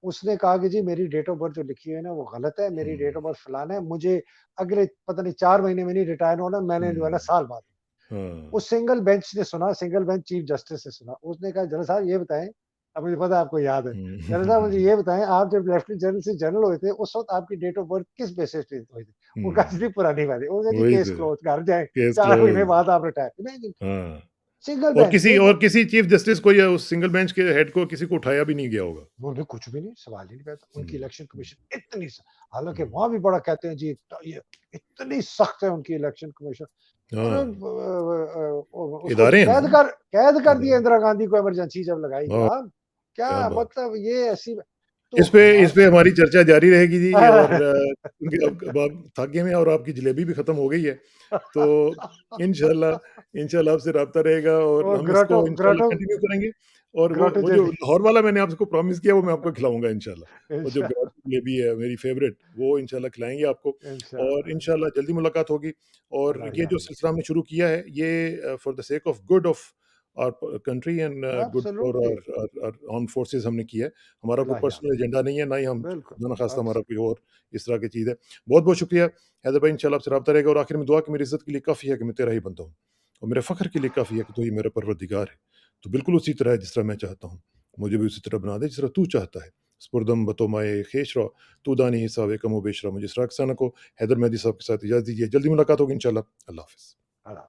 उसने कहा कि जी मेरी डेट ऑफ बर्थ जो लिखी है ना वो गलत है, मेरी डेट हुँ, ऑफ बर्थ फलाना है, मुझे अगले पता नहीं 4 महीने में नहीं रिटायर होना, मैंने जो है ना हुँ, साल बाद। हाँ, उस सिंगल बेंच ने सुना, सिंगल बेंच चीफ जस्टिस ने सुना। उसने कहा जनरल साहब ये बताएं, अब मुझे पता है आपको याद है, हुँ, जनरल साहब मुझे ये बताएं, आप जब लेफ्टिनेंट जनरल से जनरल हुए थे उस वक्त आपकी डेट ऑफ बर्थ किस बेसिस पे हुई थी? उनका हुँ, स्लिप पुरानी वाली, उन्होंने जी वही केस तो, क्लोज, घर जाए, केस 4 महीने क्लोज़। बाद आप रिटायर, इमेजिन, हाँ, सिंगल बेंच एक और किसी चीफ जस्टिस को या उस सिंगल बेंच के हेड को किसी को उठाया भी नहीं गया होगा। उन्होंने कुछ भी नहीं, सवाल ही नहीं पैदा। उनकी हुँ, इलेक्शन कमीशन इतनी हालांकि हुँ, वहां भी बड़ा कहते हैं जी ये इतनी सख्त है उनकी इलेक्शन कमीशन। अरे हाँ, उसको इदारे हैं ना, कैद कर दिया इदारे। इंदिरा गांधी को, इमरजेंसी जब लगाई हाँ, साहब। क्या क्या बात! मतलब ये ऐसी तो इस पे हमारे हमारी चर्चा जारी रहेगी जी, और क्योंकि अब आप थक गए हैं और आपकी जलेबी भी खत्म हो गई है। तो इंशाल्लाह आपसे राब्ता रहेगा और वो हम ग्रोटो इसको इंशाल्लाह ग्रोटो कंटिन्यू करेंगे। और ग्रोटो वो जो जल्दी लाहौर वाला मैंने आपको प्रॉमिस किया वो मैं आपको खिलाऊँगा इंशाल्लाह। वो जो इंशा ग्राउंड जलेबी है मेरी फ़ेवरेट, वो इंशाल्लाह खिलाएँगे आपको। और इंशाल्लाह इंशाल्लाह जल्दी मुलाकात होगी। और अल्लाह ये जो यामीन। सिलसिला हमने शुरू किया है ये for the sake of good of our country and good for absolutely our armed forces हमने किया है। हमारा कोई अल्लाह पर्सनल यामीन। एजेंडा नहीं है, ना ही हम बिल्कुल खुदा ना ख़ास्ता हमारा एब्स कोई और इस तरह की चीज़ है। बहुत-बहुत शुक्रिया हैदर भाई, इंशाल्लाह आपसे राब्ता रहेगा। और आखिर में दुआ कि मेरी इज़्ज़त के लिए काफ़ी है कि मैं तेरा ही बंदा हूँ और मेरे फ़ख्र के लिए काफ़ी है कि तू ही मेरा परवरदिगार है। तो बिल्कुल उसी तरह है जिस तरह मैं चाहता हूँ। मुझे भी उसी तरह बना दे जिस तरह तू चाहता है। स्पुरदम बतोमाए खेश रहो, तू दानी हिसाब कमो बेश रहा। मुझे इसराक साना को हैदर मेहदी साहब के साथ इजाज़त दीजिए। जल्दी मुलाकात होगी इंशाल्लाह। अल्लाह हाफ़िज़। अल्लाह